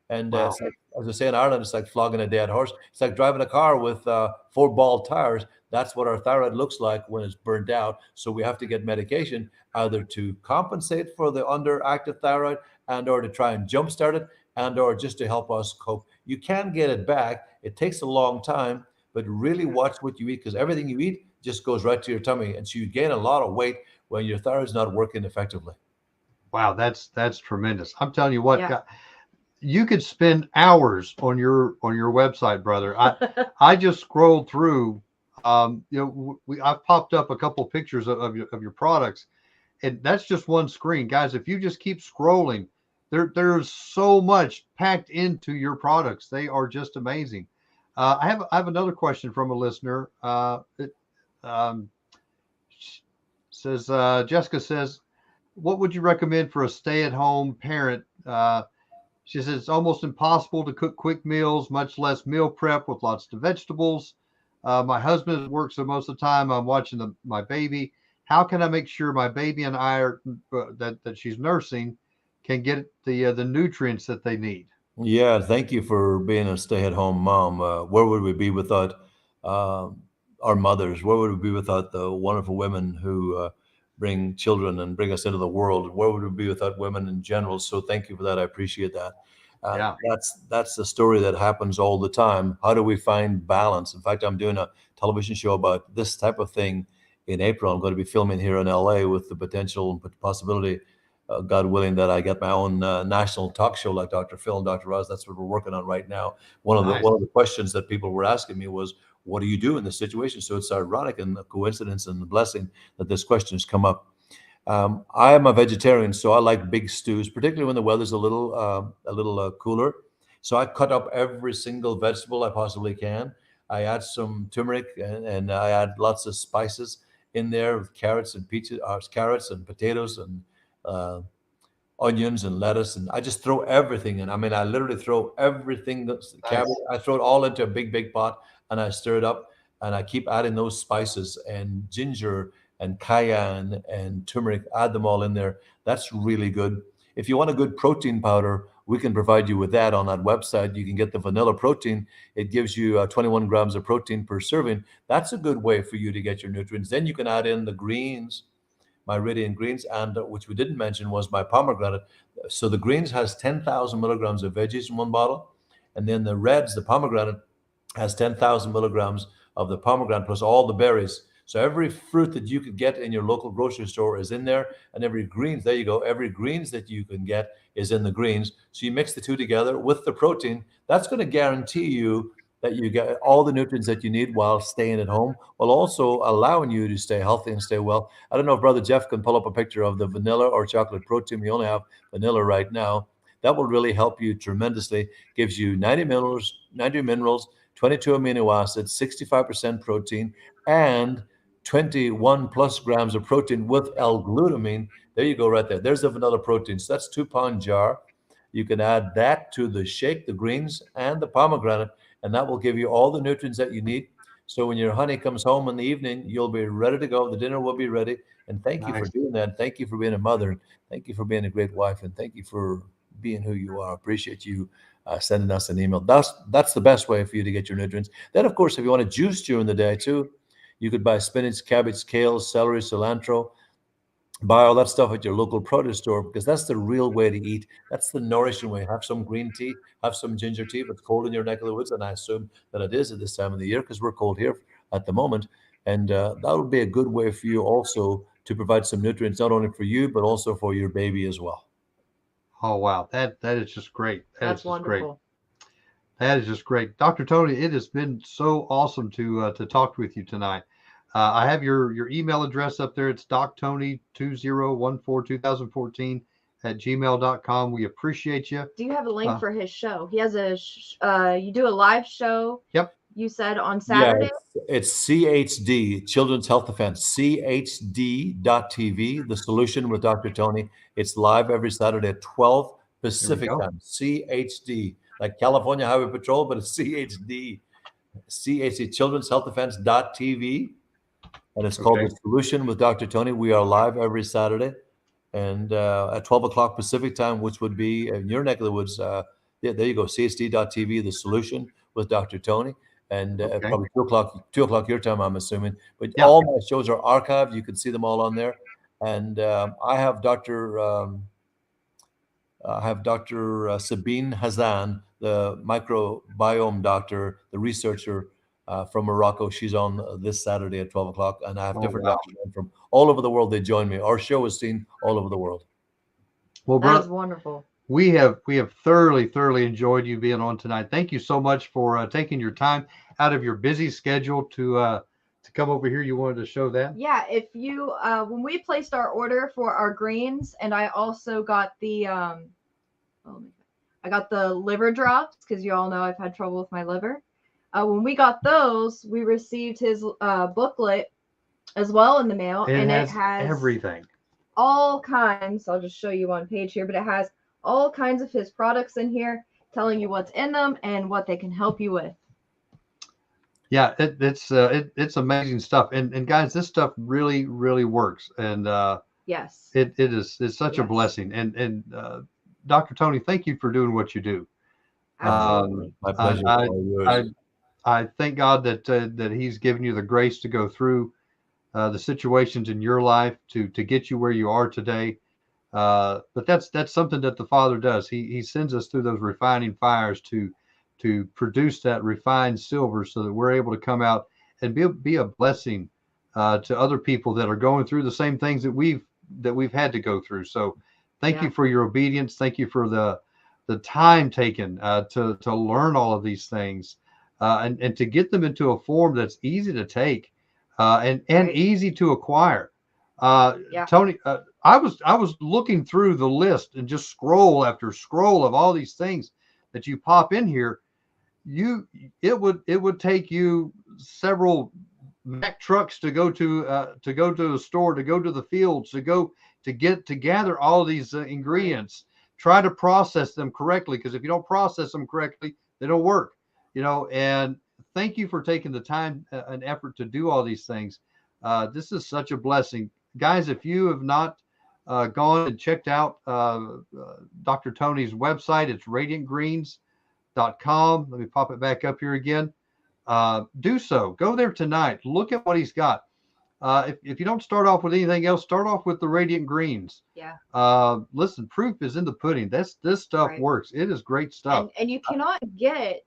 And it's like, as I say in Ireland, it's like flogging a dead horse. It's like driving a car with 4 ball tires. That's what our thyroid looks like when it's burned out. So we have to get medication either to compensate for the underactive thyroid and or to try and jumpstart it and or just to help us cope. You can get it back. It takes a long time, but really watch what you eat, because everything you eat just goes right to your tummy. And so you gain a lot of weight when your thyroid's not working effectively. Wow, that's tremendous. I'm telling you what, you could spend hours on your website, brother. I just scrolled through. I've popped up a couple of pictures of your products, and that's just one screen, guys. If you just keep scrolling, there's so much packed into your products. They are just amazing. I have another question from a listener. Says Jessica says, what would you recommend for a stay-at-home parent? She says it's almost impossible to cook quick meals, much less meal prep with lots of vegetables. My husband works, so most of the time I'm watching my baby. How can I make sure my baby and I are that she's nursing can get the nutrients that they need? Yeah, thank you for being a stay-at-home mom. Where would we be without our mothers? Where would we be without the wonderful women who bring children and bring us into the world? Where would we be without women in general? So thank you for that. I appreciate that. That's the story that happens all the time. How do we find balance? In fact, I'm doing a television show about this type of thing in April. I'm going to be filming here in LA with the potential and possibility, God willing, that I get my own national talk show like Dr. Phil and Dr. Roz. That's what we're working on right now. One of the questions that people were asking me was, what do you do in this situation? So it's ironic and a coincidence and a blessing that this question has come up. I am a vegetarian, so I like big stews, particularly when the weather's a little cooler. So I cut up every single vegetable I possibly can. I add some turmeric and I add lots of spices in there with carrots and potatoes and onions and lettuce, and I just throw everything in. I mean, I literally throw everything that's cabbage. I throw it all into a big pot and I stir it up, and I keep adding those spices and ginger and cayenne and turmeric, add them all in there. That's really good. If you want a good protein powder, we can provide you with that on that website. You can get the vanilla protein. It gives you 21 grams of protein per serving. That's a good way for you to get your nutrients. Then you can add in the greens, my radiant greens, and which we didn't mention was my pomegranate. So the greens has 10,000 milligrams of veggies in one bottle, and then the reds, the pomegranate, has 10,000 milligrams of the pomegranate plus all the berries. So every fruit that you could get in your local grocery store is in there, and every greens, there you go, every greens that you can get is in the greens. So you mix the two together with the protein. That's going to guarantee you that you get all the nutrients that you need while staying at home, while also allowing you to stay healthy and stay well. I don't know if Brother Jeff can pull up a picture of the vanilla or chocolate protein. We only have vanilla right now. That will really help you tremendously. Gives you 90 minerals, 22 amino acids, 65% protein, and 21 plus grams of protein with L-glutamine. There you go, right there. There's the vanilla protein. So that's 2-pound jar. You can add that to the shake, the greens, and the pomegranate, and that will give you all the nutrients that you need. So when your honey comes home in the evening, you'll be ready to go. The dinner will be ready. And thank you for doing that. Thank you for being a mother. Thank you for being a great wife. And thank you for being who you are. Appreciate you sending us an email. That's the best way for you to get your nutrients. Then, of course, if you want to juice during the day too, you could buy spinach, cabbage, kale, celery, cilantro. Buy all that stuff at your local produce store, because that's the real way to eat. That's the nourishing way. Have some green tea, have some ginger tea if it's cold in your neck of the woods, and I assume that it is at this time of the year because we're cold here at the moment. And that would be a good way for you also to provide some nutrients, not only for you, but also for your baby as well. Oh, wow. That is just great. That's wonderful. Great. That is just great. Dr. Tony, it has been so awesome to talk with you tonight. I have your email address up there. It's doctony20142014 at gmail.com. We appreciate you. Do you have a link for his show? He has you do a live show. Yep. You said on Saturday? Yeah, it's CHD, Children's Health Defense, chd.tv, The Solution with Dr. Tony. It's live every Saturday at 12 Pacific time. CHD, like California Highway Patrol, but it's CHD, Children's Health Defense.tv. And it's called The Solution with Dr. Tony. We are live every Saturday and at 12 o'clock Pacific time, which would be in your neck of the woods. Yeah, there you go, CHD.tv, The Solution with Dr. Tony. And probably 2 o'clock your time, I'm assuming. But all my shows are archived. You can see them all on there. And I have Dr. Sabine Hazan, the microbiome doctor, the researcher from Morocco. She's on this Saturday at 12 o'clock. And I have different doctors from all over the world. They join me. Our show is seen all over the world. Well, that's wonderful. We have thoroughly enjoyed you being on tonight. Thank you so much for taking your time out of your busy schedule to come over here. You wanted to show that? Yeah. If you when we placed our order for our greens, and I also got the I got the liver drops, because you all know I've had trouble with my liver. When we got those, we received his booklet as well in the mail, and it has everything, all kinds. I'll just show you one page here, but it has all kinds of his products in here, telling you what's in them and what they can help you with. Yeah, it's amazing stuff. And guys, this stuff really works. And yes, it's such a blessing. And Dr. Tony, thank you for doing what you do. Absolutely. My pleasure. I thank God that He's given you the grace to go through the situations in your life to get you where you are today. But that's something that the Father does. He sends us through those refining fires to produce that refined silver, so that we're able to come out and be a blessing to other people that are going through the same things that we've had to go through. So thank you for your obedience. Thank you for the time taken to learn all of these things and to get them into a form that's easy to take and easy to acquire. Tony, I was looking through the list and just scroll after scroll of all these things that you pop in here. It would take you several Mack trucks to go to the store, to go to the fields, to gather all these ingredients, try to process them correctly, because if you don't process them correctly, they don't work. And thank you for taking the time and effort to do all these things. This is such a blessing. Guys, if you have not gone and checked out Dr. Tony's website, it's radiantgreens.com. Let me pop it back up here again. Do so. Go there tonight. Look at what he's got. If you don't start off with anything else, start off with the Radiant Greens. Yeah. Listen, proof is in the pudding. This stuff works. It is great stuff. And you cannot get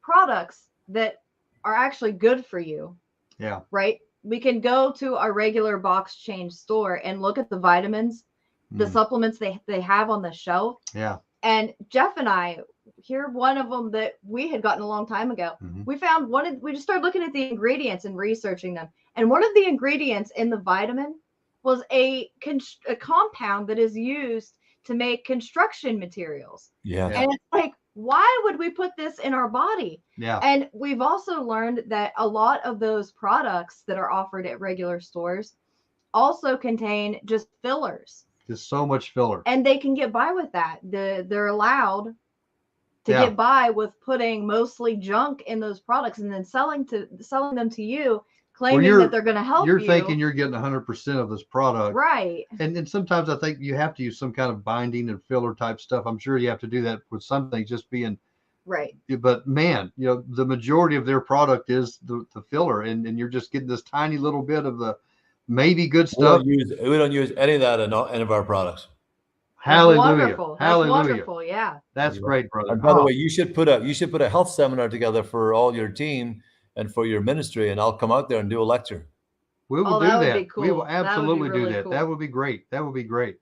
products that are actually good for you. Yeah. Right? We can go to our regular box change store and look at the vitamins, the supplements they have on the shelf. Yeah. And Jeff and I, here one of them that we had gotten a long time ago. We found we just started looking at the ingredients and researching them. And one of the ingredients in the vitamin was a compound that is used to make construction materials. Yeah. And it's like, why would we put this in our body? Yeah. And we've also learned that a lot of those products that are offered at regular stores also contain just fillers. Just so much filler. And they can get by with that. They're allowed to get by with putting mostly junk in those products and then selling them to you, claiming that they're going to help you. You're thinking you're getting 100% of this product. Right. And sometimes I think you have to use some kind of binding and filler type stuff. I'm sure you have to do that with some things, just being right. But man, the majority of their product is the filler, and you're just getting this tiny little bit of the maybe good stuff. We don't use any of that in any of our products. Hallelujah. Wonderful. Hallelujah. That's wonderful. Yeah. That's great, brother. And by the way, you should put a health seminar together for all your team and for your ministry, and I'll come out there and do a lecture. We will do that. Would be cool. We will absolutely really do that. Cool. That would be great. That would be great.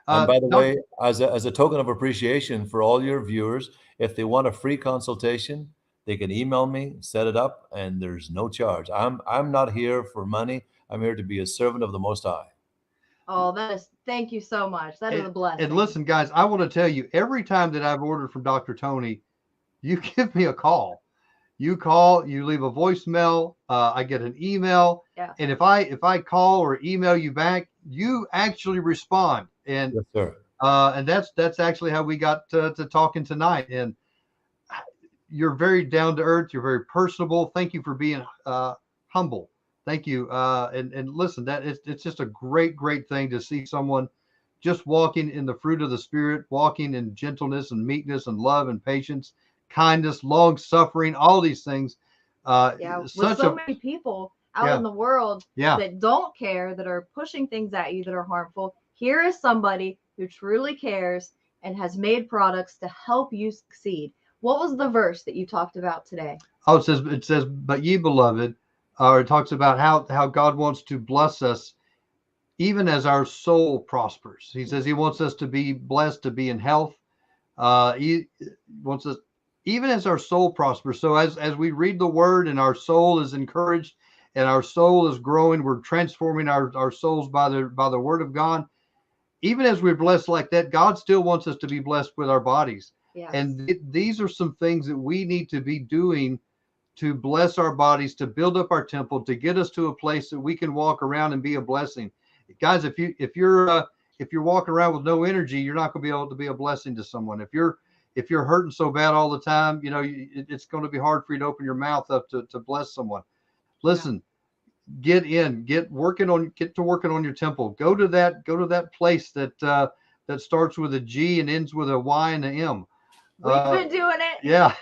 And by the way, as a token of appreciation for all your viewers, if they want a free consultation, they can email me, set it up, and there's no charge. I'm not here for money. I'm here to be a servant of the Most High. Oh, thank you so much. That is a blessing. And listen, guys, I want to tell you, every time that I've ordered from Dr. Tony, you give me a call. You call, you leave a voicemail, I get an email. Yeah. And if I call or email you back, you actually respond. And yes, sir. And that's actually how we got to talking tonight. And you're very down to earth. You're very personable. Thank you for being humble. Thank you. And listen, it's just a great thing to see someone just walking in the fruit of the Spirit, walking in gentleness and meekness and love and patience, kindness, long suffering, all these things. With so many people out in the world that don't care, that are pushing things at you that are harmful. Here is somebody who truly cares and has made products to help you succeed. What was the verse that you talked about today? Oh, it says, but ye beloved, or it talks about how God wants to bless us even as our soul prospers. He says he wants us to be blessed, to be in health. He wants us even as our soul prospers. So as we read the word and our soul is encouraged and our soul is growing, we're transforming our souls by the word of God. Even as we're blessed like that, God still wants us to be blessed with our bodies. Yes. And these are some things that we need to be doing to bless our bodies, to build up our temple, to get us to a place that we can walk around and be a blessing. Guys, if you're walking around with no energy, you're not going to be able to be a blessing to someone. If you're hurting so bad all the time, it's going to be hard for you to open your mouth up to bless someone. Listen, get to working on your temple. Go to that place that starts with a G and ends with a Y and an M. We've been doing it. Yeah.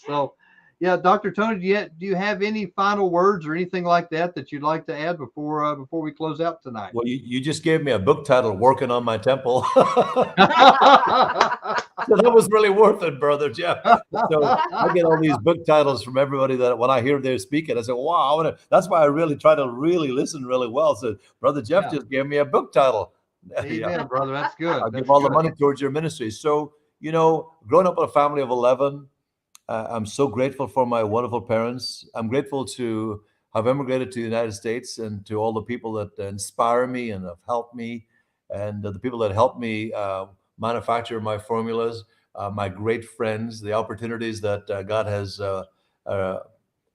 So, yeah, Dr. Tony, do you have any final words or anything like that you'd like to add before we close out tonight? Well, you just gave me a book title, Working on My Temple. So that was really worth it, Brother Jeff. So I get all these book titles from everybody that when I hear they're speaking, I say, wow, that's why I really try to really listen really well. So Brother Jeff just gave me a book title. Amen, brother. That's good. I'll give all the money towards your ministry. So, growing up in a family of 11, I'm so grateful for my wonderful parents. I'm grateful to have immigrated to the United States and to all the people that inspire me and have helped me, and the people that helped me manufacture my formulas, my great friends, the opportunities that God has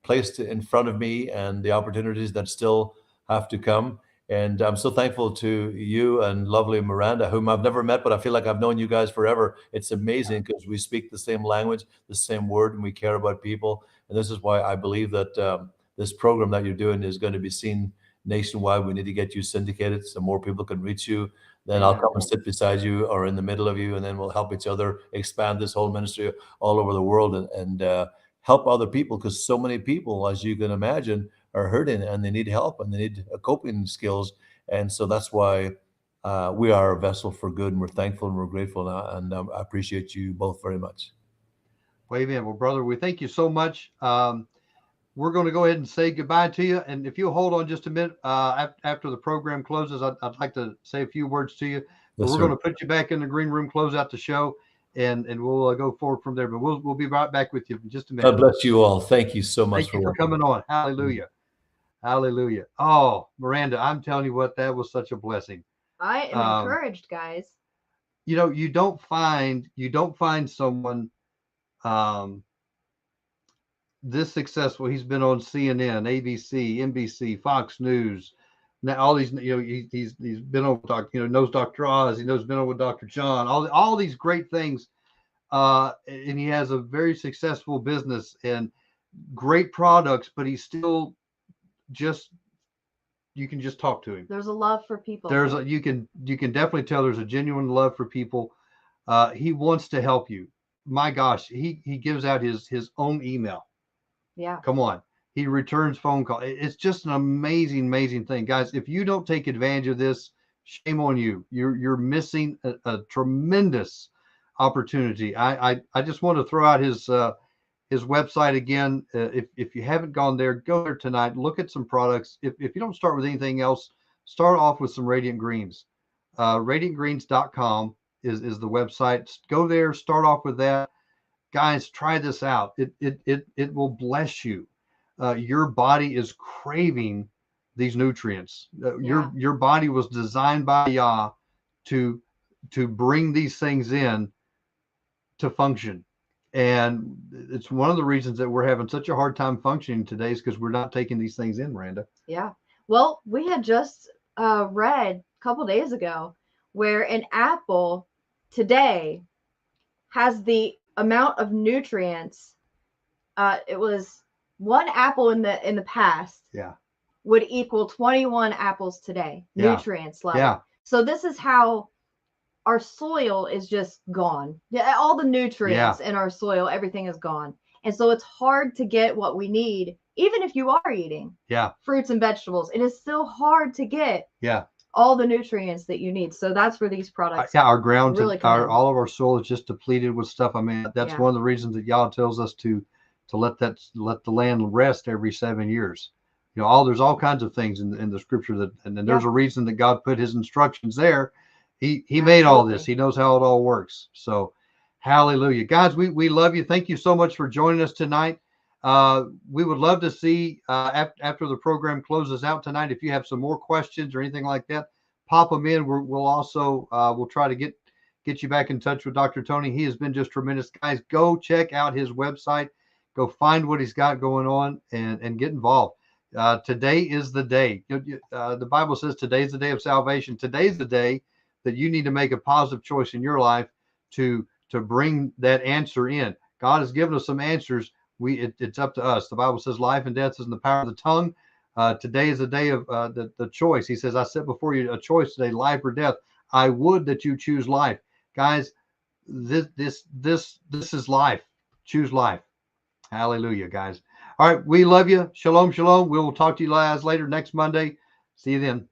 placed in front of me, and the opportunities that still have to come. And I'm so thankful to you and lovely Miranda, whom I've never met, but I feel like I've known you guys forever. It's amazing because we speak the same language, the same word, and we care about people. And this is why I believe that this program that you're doing is going to be seen nationwide. We need to get you syndicated so more people can reach you. Then I'll come and sit beside you or in the middle of you, and then we'll help each other expand this whole ministry all over the world and help other people, because so many people, as you can imagine, are hurting and they need help and they need coping skills. And so that's why we are a vessel for good, and we're thankful and we're grateful. And I appreciate you both very much. Well, amen. Well, brother, we thank you so much. We're going to go ahead and say goodbye to you. And if you'll hold on just a minute, after the program closes, I'd like to say a few words to you. But Yes, we're sir. going to put you back in the green room, close out the show, and we'll go forward from there. But we'll be right back with you in just a minute. God bless you all. Thank you so much Thank you for coming on. Hallelujah. Hallelujah. Oh, Miranda, I'm telling you what, that was such a blessing. I am encouraged, guys. You know, you don't find someone this successful. He's been on CNN, ABC, NBC, Fox News. Now all these, you know, he's been on knows Dr. Oz. He knows been on with Dr. John. All these great things, and he has a very successful business and great products. But he's still just, you can just talk to him. There's a love for people. You can definitely tell there's a genuine love for people. He wants to help you. My gosh, he gives out his own email. Yeah. Come on. He returns phone call. It's just an amazing thing, guys. If you don't take advantage of this, shame on you. You're missing a tremendous opportunity. I just want to throw out his website again. If you haven't gone there, go there tonight. Look at some products. If you don't start with anything else, start off with some Radiant Greens. RadiantGreens.com is the website. Go there. Start off with that. Guys, try this out. It will bless you. Your body is craving these nutrients. Your body was designed by Yah to bring these things in to function. And it's one of the reasons that we're having such a hard time functioning today, is because we're not taking these things in, Miranda. Yeah. Well, we had just read a couple days ago where an apple today has the amount of nutrients. It was one apple in the past. Yeah. Would equal 21 apples today. Yeah. Nutrients level. Yeah. So this is how our soil is just gone. Yeah, all the nutrients in our soil, everything is gone. And so it's hard to get what we need, even if you are eating fruits and vegetables. It is still hard to get all the nutrients that you need. So that's where these products our ground really all of our soil is just depleted with stuff. I mean, that's one of the reasons that Yah tells us to let the land rest every 7 years. You know, there's all kinds of things in the scripture and there's a reason that God put his instructions there. He made all this. He knows how it all works. So hallelujah. Guys, we love you. Thank you so much for joining us tonight. We would love to see after the program closes out tonight, if you have some more questions or anything like that, pop them in. We'll also we'll try to get you back in touch with Dr. Tony. He has been just tremendous. Guys, go check out his website. Go find what he's got going on and get involved. Today is the day. The Bible says today is the day of salvation. Today is the day that you need to make a positive choice in your life to bring that answer in. God has given us some answers. It's up to us. The Bible says life and death is in the power of the tongue. Today is the day of the choice. He says, I set before you a choice today, life or death. I would that you choose life. Guys, this is life. Choose life. Hallelujah, guys. All right. We love you. Shalom, shalom. We will talk to you guys later next Monday. See you then.